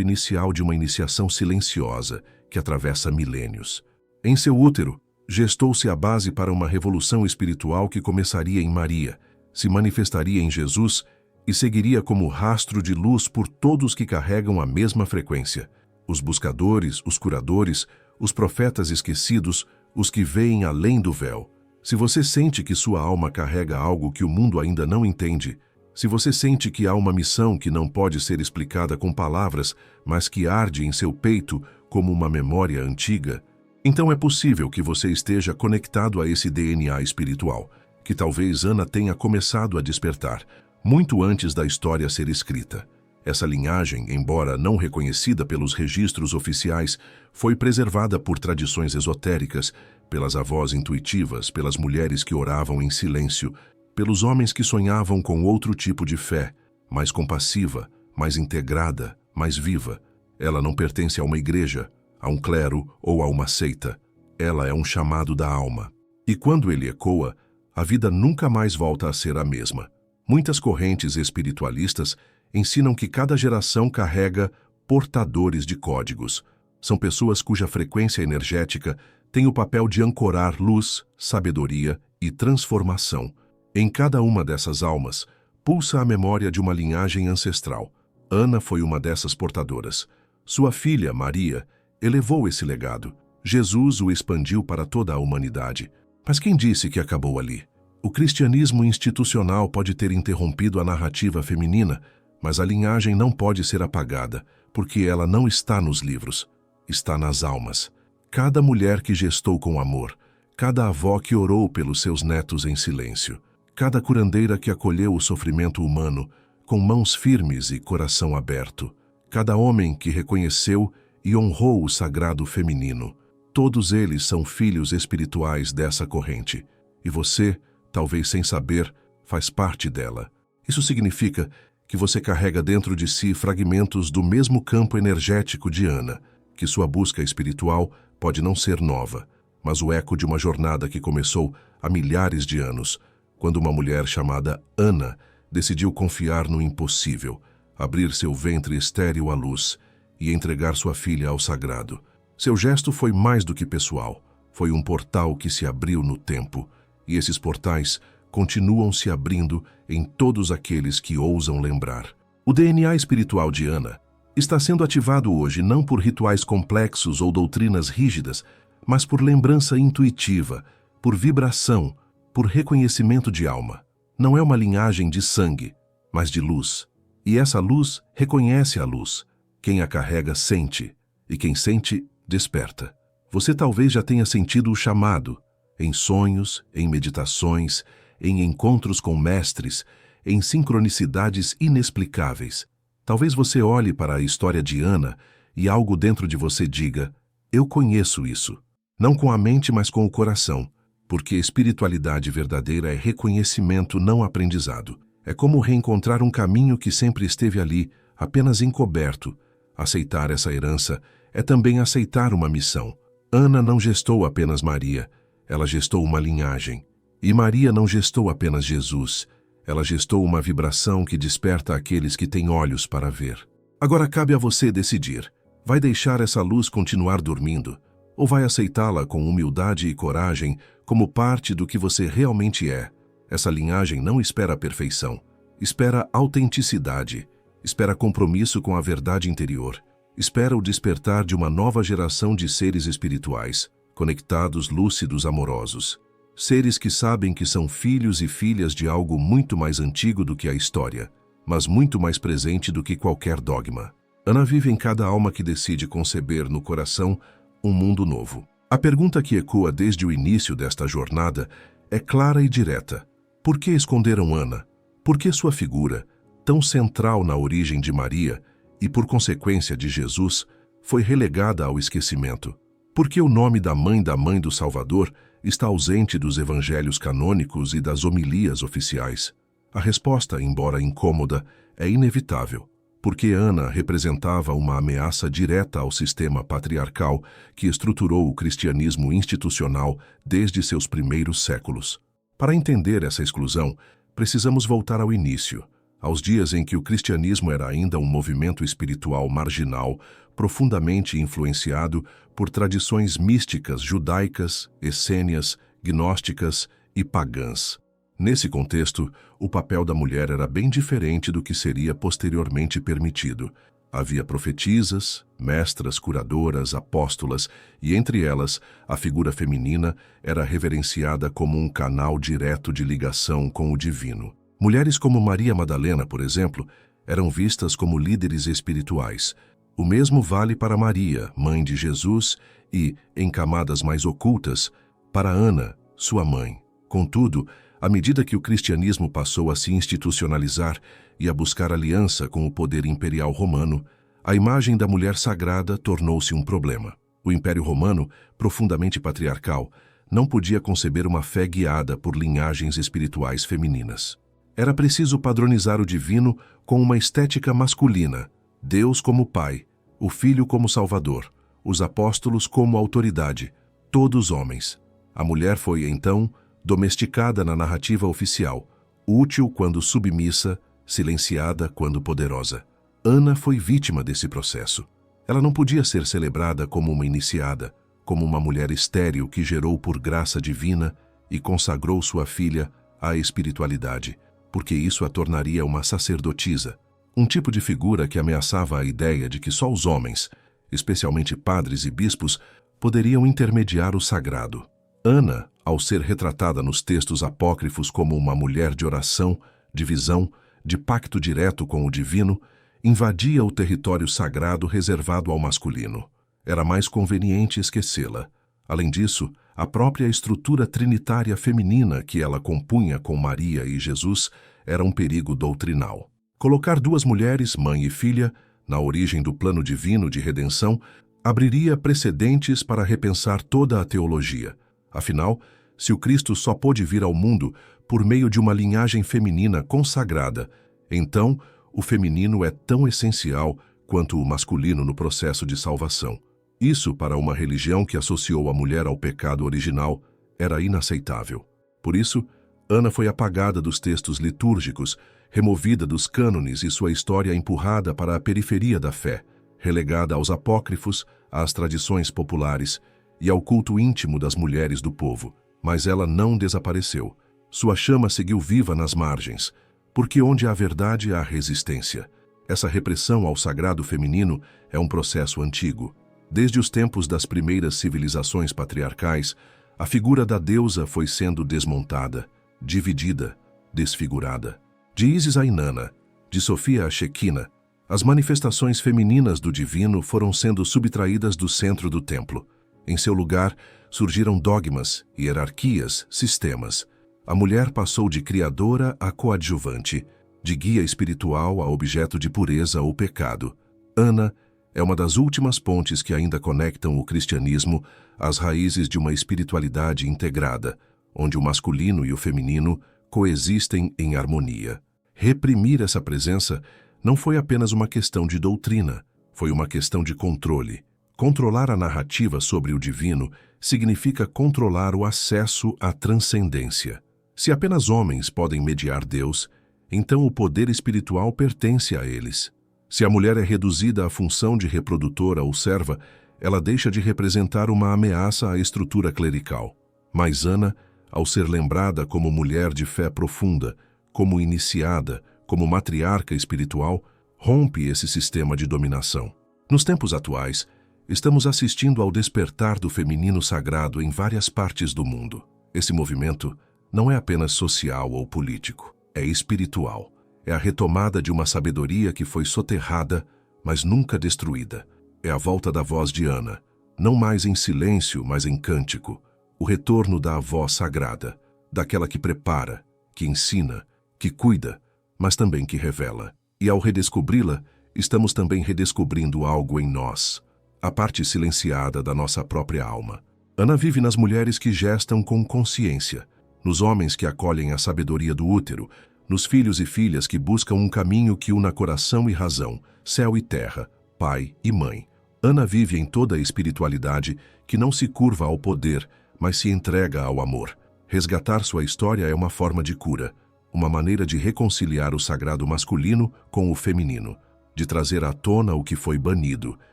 inicial de uma iniciação silenciosa que atravessa milênios. Em seu útero, gestou-se a base para uma revolução espiritual que começaria em Maria, se manifestaria em Jesus e seguiria como rastro de luz por todos que carregam a mesma frequência. Os buscadores, os curadores, os profetas esquecidos, os que veem além do véu. Se você sente que sua alma carrega algo que o mundo ainda não entende, se você sente que há uma missão que não pode ser explicada com palavras, mas que arde em seu peito como uma memória antiga, então é possível que você esteja conectado a esse DNA espiritual, que talvez Ana tenha começado a despertar, muito antes da história ser escrita. Essa linhagem, embora não reconhecida pelos registros oficiais, foi preservada por tradições esotéricas, pelas avós intuitivas, pelas mulheres que oravam em silêncio, pelos homens que sonhavam com outro tipo de fé, mais compassiva, mais integrada, mais viva. Ela não pertence a uma igreja, a um clero ou a uma seita. Ela é um chamado da alma. E quando ele ecoa, a vida nunca mais volta a ser a mesma. Muitas correntes espiritualistas ensinam que cada geração carrega portadores de códigos. São pessoas cuja frequência energética tem o papel de ancorar luz, sabedoria e transformação. Em cada uma dessas almas, pulsa a memória de uma linhagem ancestral. Ana foi uma dessas portadoras. Sua filha, Maria, elevou esse legado. Jesus o expandiu para toda a humanidade. Mas quem disse que acabou ali? O cristianismo institucional pode ter interrompido a narrativa feminina, mas a linhagem não pode ser apagada, porque ela não está nos livros, está nas almas. Cada mulher que gestou com amor, cada avó que orou pelos seus netos em silêncio, cada curandeira que acolheu o sofrimento humano com mãos firmes e coração aberto, cada homem que reconheceu e honrou o sagrado feminino. Todos eles são filhos espirituais dessa corrente. E você, talvez sem saber, faz parte dela. Isso significa que você carrega dentro de si fragmentos do mesmo campo energético de Ana, que sua busca espiritual pode não ser nova, mas o eco de uma jornada que começou há milhares de anos, quando uma mulher chamada Ana decidiu confiar no impossível, abrir seu ventre estéril à luz e entregar sua filha ao sagrado. Seu gesto foi mais do que pessoal, foi um portal que se abriu no tempo, e esses portais continuam se abrindo em todos aqueles que ousam lembrar. O DNA espiritual de Ana está sendo ativado hoje não por rituais complexos ou doutrinas rígidas, mas por lembrança intuitiva, por vibração, por reconhecimento de alma. Não é uma linhagem de sangue, mas de luz. E essa luz reconhece a luz. Quem a carrega sente, e quem sente, desperta. Você talvez já tenha sentido o chamado, em sonhos, em meditações, em encontros com mestres, em sincronicidades inexplicáveis. Talvez você olhe para a história de Ana e algo dentro de você diga, eu conheço isso. Não com a mente, mas com o coração, porque espiritualidade verdadeira é reconhecimento, não aprendizado. É como reencontrar um caminho que sempre esteve ali, apenas encoberto. Aceitar essa herança é também aceitar uma missão. Ana não gestou apenas Maria, ela gestou uma linhagem. E Maria não gestou apenas Jesus, ela gestou uma vibração que desperta aqueles que têm olhos para ver. Agora cabe a você decidir. Vai deixar essa luz continuar dormindo? Ou vai aceitá-la com humildade e coragem como parte do que você realmente é? Essa linhagem não espera a perfeição, espera autenticidade, espera compromisso com a verdade interior, espera o despertar de uma nova geração de seres espirituais, conectados, lúcidos, amorosos. Seres que sabem que são filhos e filhas de algo muito mais antigo do que a história, mas muito mais presente do que qualquer dogma. Ana vive em cada alma que decide conceber no coração um mundo novo. A pergunta que ecoa desde o início desta jornada é clara e direta. Por que esconderam Ana? Por que sua figura, tão central na origem de Maria e por consequência de Jesus, foi relegada ao esquecimento? Por que o nome da mãe do Salvador está ausente dos evangelhos canônicos e das homilias oficiais? A resposta, embora incômoda, é inevitável. porque Ana representava uma ameaça direta ao sistema patriarcal que estruturou o cristianismo institucional desde seus primeiros séculos. Para entender essa exclusão, precisamos voltar ao início, aos dias em que o cristianismo era ainda um movimento espiritual marginal, profundamente influenciado por tradições místicas judaicas, essênias, gnósticas e pagãs. Nesse contexto, o papel da mulher era bem diferente do que seria posteriormente permitido. Havia profetisas, mestras, curadoras, apóstolas, e entre elas, a figura feminina era reverenciada como um canal direto de ligação com o divino. Mulheres como Maria Madalena, por exemplo, eram vistas como líderes espirituais. O mesmo vale para Maria, mãe de Jesus, e, em camadas mais ocultas, para Ana, sua mãe. Contudo, à medida que o cristianismo passou a se institucionalizar e a buscar aliança com o poder imperial romano, a imagem da mulher sagrada tornou-se um problema. O Império Romano, profundamente patriarcal, não podia conceber uma fé guiada por linhagens espirituais femininas. Era preciso padronizar o divino com uma estética masculina, Deus como Pai, o Filho como Salvador, os apóstolos como autoridade, todos homens. A mulher foi, então, domesticada na narrativa oficial, útil quando submissa, silenciada quando poderosa. Ana foi vítima desse processo. Ela não podia ser celebrada como uma iniciada, como uma mulher estéril que gerou por graça divina e consagrou sua filha à espiritualidade, porque isso a tornaria uma sacerdotisa, um tipo de figura que ameaçava a ideia de que só os homens, especialmente padres e bispos, poderiam intermediar o sagrado. Ana, ao ser retratada nos textos apócrifos como uma mulher de oração, de visão, de pacto direto com o divino, invadia o território sagrado reservado ao masculino. Era mais conveniente esquecê-la. Além disso, a própria estrutura trinitária feminina que ela compunha com Maria e Jesus era um perigo doutrinal. Colocar duas mulheres, mãe e filha, na origem do plano divino de redenção, abriria precedentes para repensar toda a teologia. Afinal, se o Cristo só pôde vir ao mundo por meio de uma linhagem feminina consagrada, então o feminino é tão essencial quanto o masculino no processo de salvação. Isso, para uma religião que associou a mulher ao pecado original, era inaceitável. Por isso, Ana foi apagada dos textos litúrgicos, removida dos cânones e sua história empurrada para a periferia da fé, relegada aos apócrifos, às tradições populares e ao culto íntimo das mulheres do povo. Mas ela não desapareceu. Sua chama seguiu viva nas margens, porque onde há verdade há resistência. Essa repressão ao sagrado feminino é um processo antigo. Desde os tempos das primeiras civilizações patriarcais, a figura da deusa foi sendo desmontada, dividida, desfigurada. De Ísis a Inanna, de Sofia a Shekinah, as manifestações femininas do divino foram sendo subtraídas do centro do templo. Em seu lugar, surgiram dogmas, hierarquias, sistemas. A mulher passou de criadora a coadjuvante, de guia espiritual a objeto de pureza ou pecado. Ana é uma das últimas pontes que ainda conectam o cristianismo às raízes de uma espiritualidade integrada, onde o masculino e o feminino coexistem em harmonia. Reprimir essa presença não foi apenas uma questão de doutrina, foi uma questão de controle. Controlar a narrativa sobre o divino significa controlar o acesso à transcendência. Se apenas homens podem mediar Deus, então o poder espiritual pertence a eles. Se a mulher é reduzida à função de reprodutora ou serva, ela deixa de representar uma ameaça à estrutura clerical. Mas Ana, ao ser lembrada como mulher de fé profunda, como iniciada, como matriarca espiritual, rompe esse sistema de dominação. Nos tempos atuais, estamos assistindo ao despertar do feminino sagrado em várias partes do mundo. Esse movimento não é apenas social ou político, é espiritual. É a retomada de uma sabedoria que foi soterrada, mas nunca destruída. É a volta da voz de Ana, não mais em silêncio, mas em cântico. O retorno da avó sagrada, daquela que prepara, que ensina, que cuida, mas também que revela. E ao redescobri-la, estamos também redescobrindo algo em nós, a parte silenciada da nossa própria alma. Ana vive nas mulheres que gestam com consciência, nos homens que acolhem a sabedoria do útero, nos filhos e filhas que buscam um caminho que una coração e razão, céu e terra, pai e mãe. Ana vive em toda a espiritualidade que não se curva ao poder, mas se entrega ao amor. Resgatar sua história é uma forma de cura, uma maneira de reconciliar o sagrado masculino com o feminino, de trazer à tona o que foi banido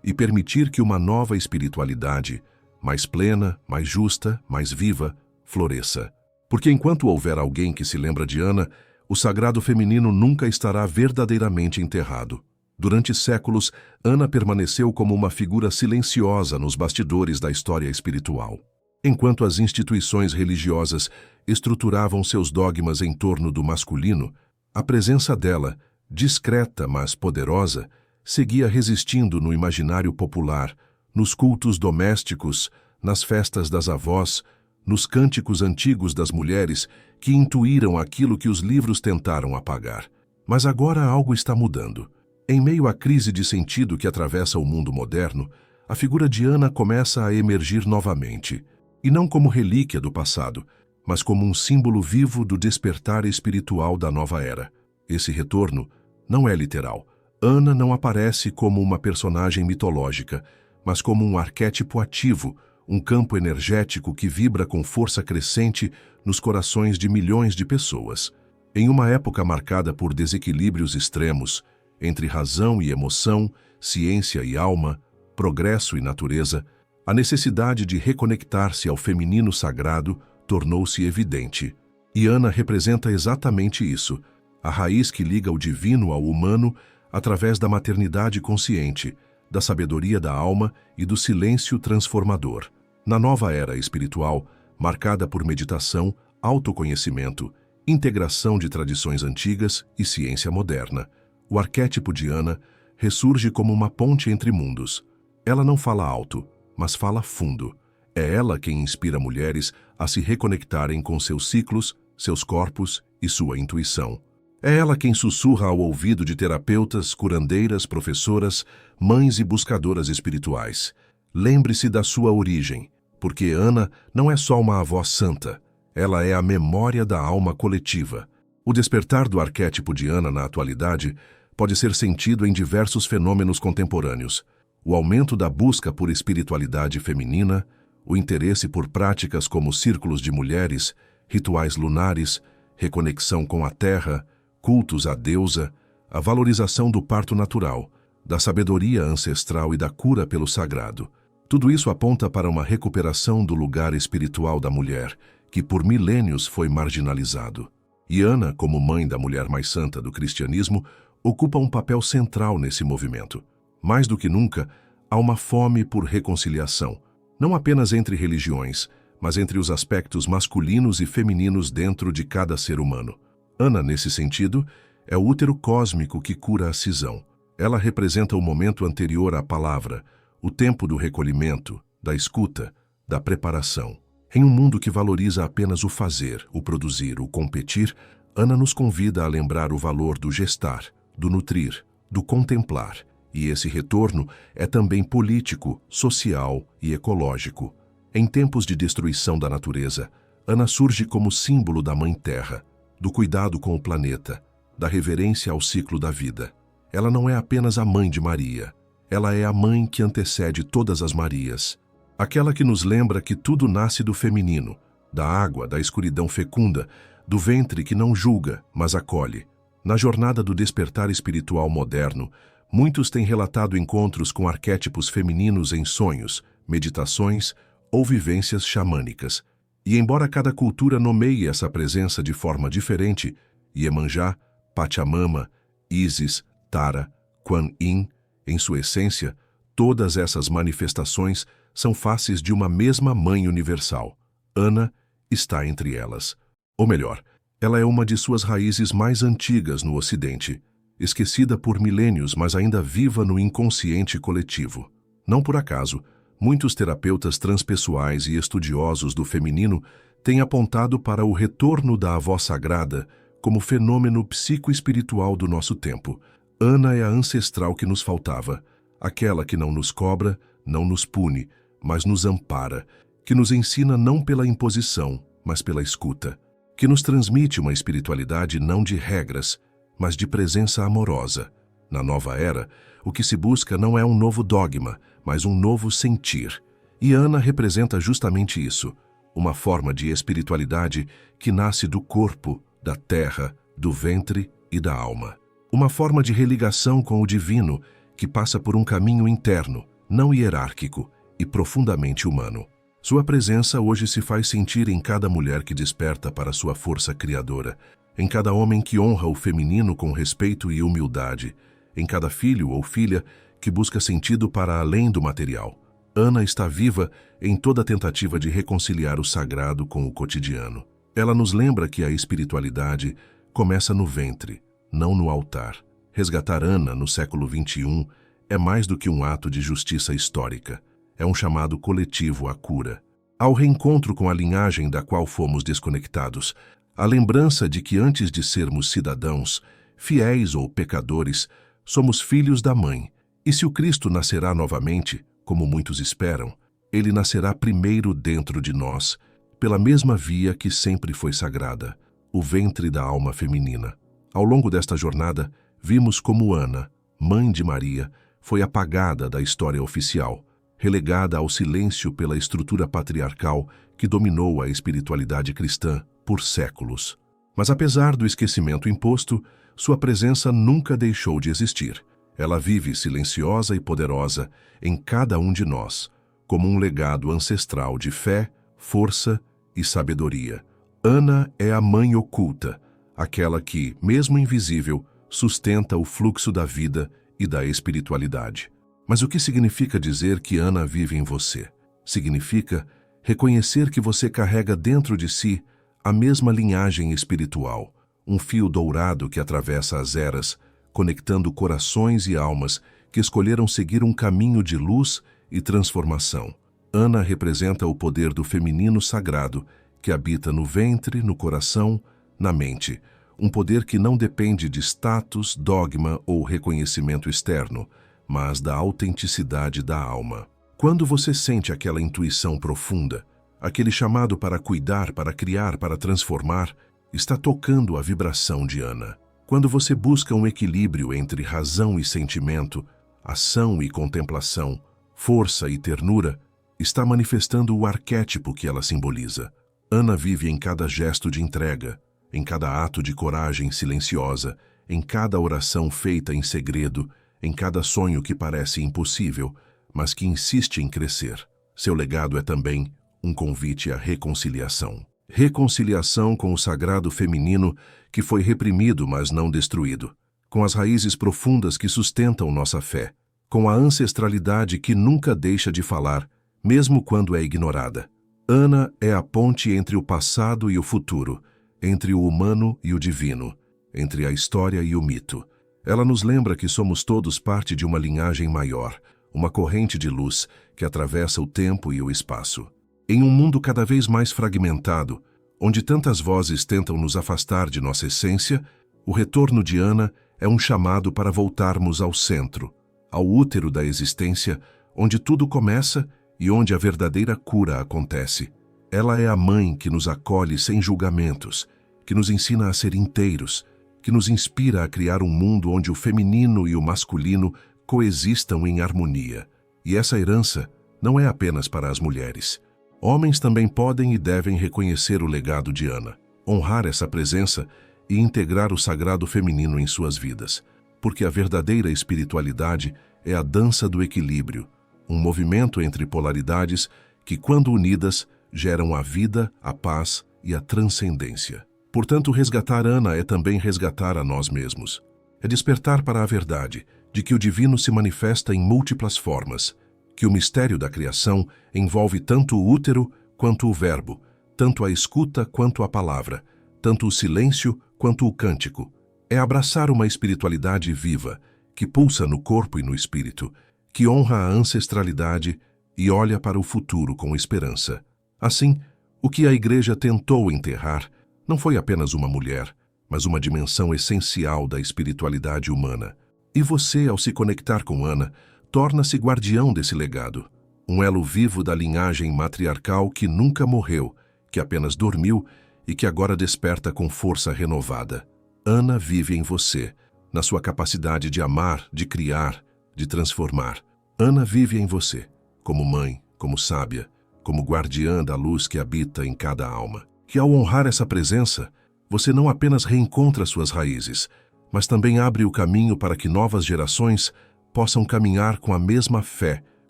e permitir que uma nova espiritualidade, mais plena, mais justa, mais viva, floresça. Porque enquanto houver alguém que se lembra de Ana, o sagrado feminino nunca estará verdadeiramente enterrado. Durante séculos, Ana permaneceu como uma figura silenciosa nos bastidores da história espiritual. Enquanto as instituições religiosas estruturavam seus dogmas em torno do masculino, a presença dela, discreta mas poderosa, seguia resistindo no imaginário popular, nos cultos domésticos, nas festas das avós, nos cânticos antigos das mulheres que intuíram aquilo que os livros tentaram apagar. Mas agora algo está mudando. Em meio à crise de sentido que atravessa o mundo moderno, a figura de Ana começa a emergir novamente, e não como relíquia do passado, mas como um símbolo vivo do despertar espiritual da nova era. Esse retorno não é literal. Ana não aparece como uma personagem mitológica, mas como um arquétipo ativo, um campo energético que vibra com força crescente nos corações de milhões de pessoas. Em uma época marcada por desequilíbrios extremos, entre razão e emoção, ciência e alma, progresso e natureza, a necessidade de reconectar-se ao feminino sagrado tornou-se evidente. E Ana representa exatamente isso, a raiz que liga o divino ao humano através da maternidade consciente, da sabedoria da alma e do silêncio transformador. Na nova era espiritual, marcada por meditação, autoconhecimento, integração de tradições antigas e ciência moderna, o arquétipo de Ana ressurge como uma ponte entre mundos. Ela não fala alto, mas fala fundo. É ela quem inspira mulheres a se reconectarem com seus ciclos, seus corpos e sua intuição. É ela quem sussurra ao ouvido de terapeutas, curandeiras, professoras, mães e buscadoras espirituais. Lembre-se da sua origem, porque Ana não é só uma avó santa, ela é a memória da alma coletiva. O despertar do arquétipo de Ana na atualidade pode ser sentido em diversos fenômenos contemporâneos. O aumento da busca por espiritualidade feminina, o interesse por práticas como círculos de mulheres, rituais lunares, reconexão com a terra, cultos à deusa, a valorização do parto natural, da sabedoria ancestral e da cura pelo sagrado. Tudo isso aponta para uma recuperação do lugar espiritual da mulher, que por milênios foi marginalizado. E Ana, como mãe da mulher mais santa do cristianismo, ocupa um papel central nesse movimento. Mais do que nunca, há uma fome por reconciliação, não apenas entre religiões, mas entre os aspectos masculinos e femininos dentro de cada ser humano. Ana, nesse sentido, é o útero cósmico que cura a cisão. Ela representa o momento anterior à palavra, o tempo do recolhimento, da escuta, da preparação. Em um mundo que valoriza apenas o fazer, o produzir, o competir, Ana nos convida a lembrar o valor do gestar, do nutrir, do contemplar. E esse retorno é também político, social e ecológico. Em tempos de destruição da natureza, Ana surge como símbolo da Mãe Terra, do cuidado com o planeta, da reverência ao ciclo da vida. Ela não é apenas a mãe de Maria, ela é a mãe que antecede todas as Marias, aquela que nos lembra que tudo nasce do feminino, da água, da escuridão fecunda, do ventre que não julga, mas acolhe. Na jornada do despertar espiritual moderno, muitos têm relatado encontros com arquétipos femininos em sonhos, meditações ou vivências xamânicas. E embora cada cultura nomeie essa presença de forma diferente, Iemanjá, Pachamama, Isis, Tara, Kuan Yin, em sua essência, todas essas manifestações são faces de uma mesma mãe universal. Ana está entre elas. Ou melhor, ela é uma de suas raízes mais antigas no Ocidente, esquecida por milênios, mas ainda viva no inconsciente coletivo. Não por acaso, muitos terapeutas transpessoais e estudiosos do feminino têm apontado para o retorno da avó sagrada como fenômeno psicoespiritual do nosso tempo. Ana é a ancestral que nos faltava, aquela que não nos cobra, não nos pune, mas nos ampara, que nos ensina não pela imposição, mas pela escuta. que nos transmite uma espiritualidade não de regras, mas de presença amorosa. Na nova era, o que se busca não é um novo dogma, mas um novo sentir. E Ana representa justamente isso, uma forma de espiritualidade que nasce do corpo, da terra, do ventre e da alma. Uma forma de religação com o divino que passa por um caminho interno, não hierárquico e profundamente humano. Sua presença hoje se faz sentir em cada mulher que desperta para sua força criadora, em cada homem que honra o feminino com respeito e humildade, em cada filho ou filha que busca sentido para além do material. Ana está viva em toda tentativa de reconciliar o sagrado com o cotidiano. Ela nos lembra que a espiritualidade começa no ventre, não no altar. Resgatar Ana no século XXI é mais do que um ato de justiça histórica. É um chamado coletivo à cura, ao reencontro com a linhagem da qual fomos desconectados, a lembrança de que antes de sermos cidadãos, fiéis ou pecadores, somos filhos da Mãe. E se o Cristo nascerá novamente, como muitos esperam, ele nascerá primeiro dentro de nós, pela mesma via que sempre foi sagrada, o ventre da alma feminina. Ao longo desta jornada, vimos como Ana, mãe de Maria, foi apagada da história oficial, relegada ao silêncio pela estrutura patriarcal que dominou a espiritualidade cristã por séculos. Mas apesar do esquecimento imposto, sua presença nunca deixou de existir. Ela vive silenciosa e poderosa em cada um de nós, como um legado ancestral de fé, força e sabedoria. Ana é a mãe oculta, aquela que, mesmo invisível, sustenta o fluxo da vida e da espiritualidade. Mas o que significa dizer que Ana vive em você? Significa reconhecer que você carrega dentro de si a mesma linhagem espiritual, um fio dourado que atravessa as eras, conectando corações e almas que escolheram seguir um caminho de luz e transformação. Ana representa o poder do feminino sagrado que habita no ventre, no coração, na mente, um poder que não depende de status, dogma ou reconhecimento externo, mas da autenticidade da alma. Quando você sente aquela intuição profunda, aquele chamado para cuidar, para criar, para transformar, está tocando a vibração de Ana. Quando você busca um equilíbrio entre razão e sentimento, ação e contemplação, força e ternura, está manifestando o arquétipo que ela simboliza. Ana vive em cada gesto de entrega, em cada ato de coragem silenciosa, em cada oração feita em segredo, em cada sonho que parece impossível, mas que insiste em crescer. Seu legado é também um convite à reconciliação. Reconciliação com o sagrado feminino que foi reprimido, mas não destruído, com as raízes profundas que sustentam nossa fé, com a ancestralidade que nunca deixa de falar, mesmo quando é ignorada. Ana é a ponte entre o passado e o futuro, entre o humano e o divino, entre a história e o mito. Ela nos lembra que somos todos parte de uma linhagem maior, uma corrente de luz que atravessa o tempo e o espaço. Em um mundo cada vez mais fragmentado, onde tantas vozes tentam nos afastar de nossa essência, o retorno de Ana é um chamado para voltarmos ao centro, ao útero da existência, onde tudo começa e onde a verdadeira cura acontece. Ela é a mãe que nos acolhe sem julgamentos, que nos ensina a ser inteiros, que nos inspira a criar um mundo onde o feminino e o masculino coexistam em harmonia. E essa herança não é apenas para as mulheres. Homens também podem e devem reconhecer o legado de Ana, honrar essa presença e integrar o sagrado feminino em suas vidas, porque a verdadeira espiritualidade é a dança do equilíbrio, um movimento entre polaridades que, quando unidas, geram a vida, a paz e a transcendência. Portanto, resgatar Ana é também resgatar a nós mesmos. É despertar para a verdade de que o divino se manifesta em múltiplas formas, que o mistério da criação envolve tanto o útero quanto o verbo, tanto a escuta quanto a palavra, tanto o silêncio quanto o cântico. É abraçar uma espiritualidade viva, que pulsa no corpo e no espírito, que honra a ancestralidade e olha para o futuro com esperança. Assim, o que a Igreja tentou enterrar não foi apenas uma mulher, mas uma dimensão essencial da espiritualidade humana. E você, ao se conectar com Ana, torna-se guardião desse legado, um elo vivo da linhagem matriarcal que nunca morreu, que apenas dormiu e que agora desperta com força renovada. Ana vive em você, na sua capacidade de amar, de criar, de transformar. Ana vive em você, como mãe, como sábia, como guardiã da luz que habita em cada alma. Que ao honrar essa presença, você não apenas reencontra suas raízes, mas também abre o caminho para que novas gerações possam caminhar com a mesma fé,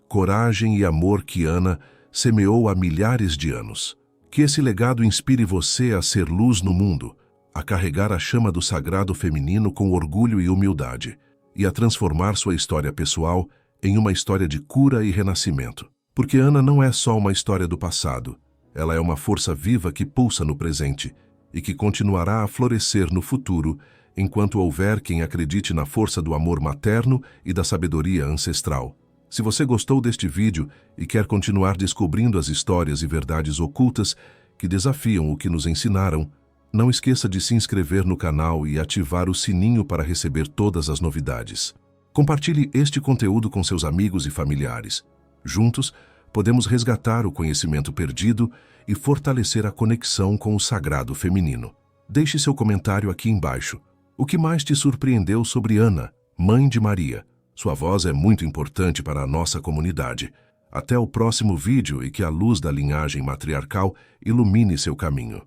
coragem e amor que Ana semeou há milhares de anos. Que esse legado inspire você a ser luz no mundo, a carregar a chama do sagrado feminino com orgulho e humildade, e a transformar sua história pessoal em uma história de cura e renascimento. Porque Ana não é só uma história do passado, ela é uma força viva que pulsa no presente e que continuará a florescer no futuro enquanto houver quem acredite na força do amor materno e da sabedoria ancestral. Se você gostou deste vídeo e quer continuar descobrindo as histórias e verdades ocultas que desafiam o que nos ensinaram, não esqueça de se inscrever no canal e ativar o sininho para receber todas as novidades. Compartilhe este conteúdo com seus amigos e familiares. Juntos, podemos resgatar o conhecimento perdido e fortalecer a conexão com o sagrado feminino. Deixe seu comentário aqui embaixo. O que mais te surpreendeu sobre Ana, mãe de Maria? Sua voz é muito importante para a nossa comunidade. Até o próximo vídeo e que a luz da linhagem matriarcal ilumine seu caminho.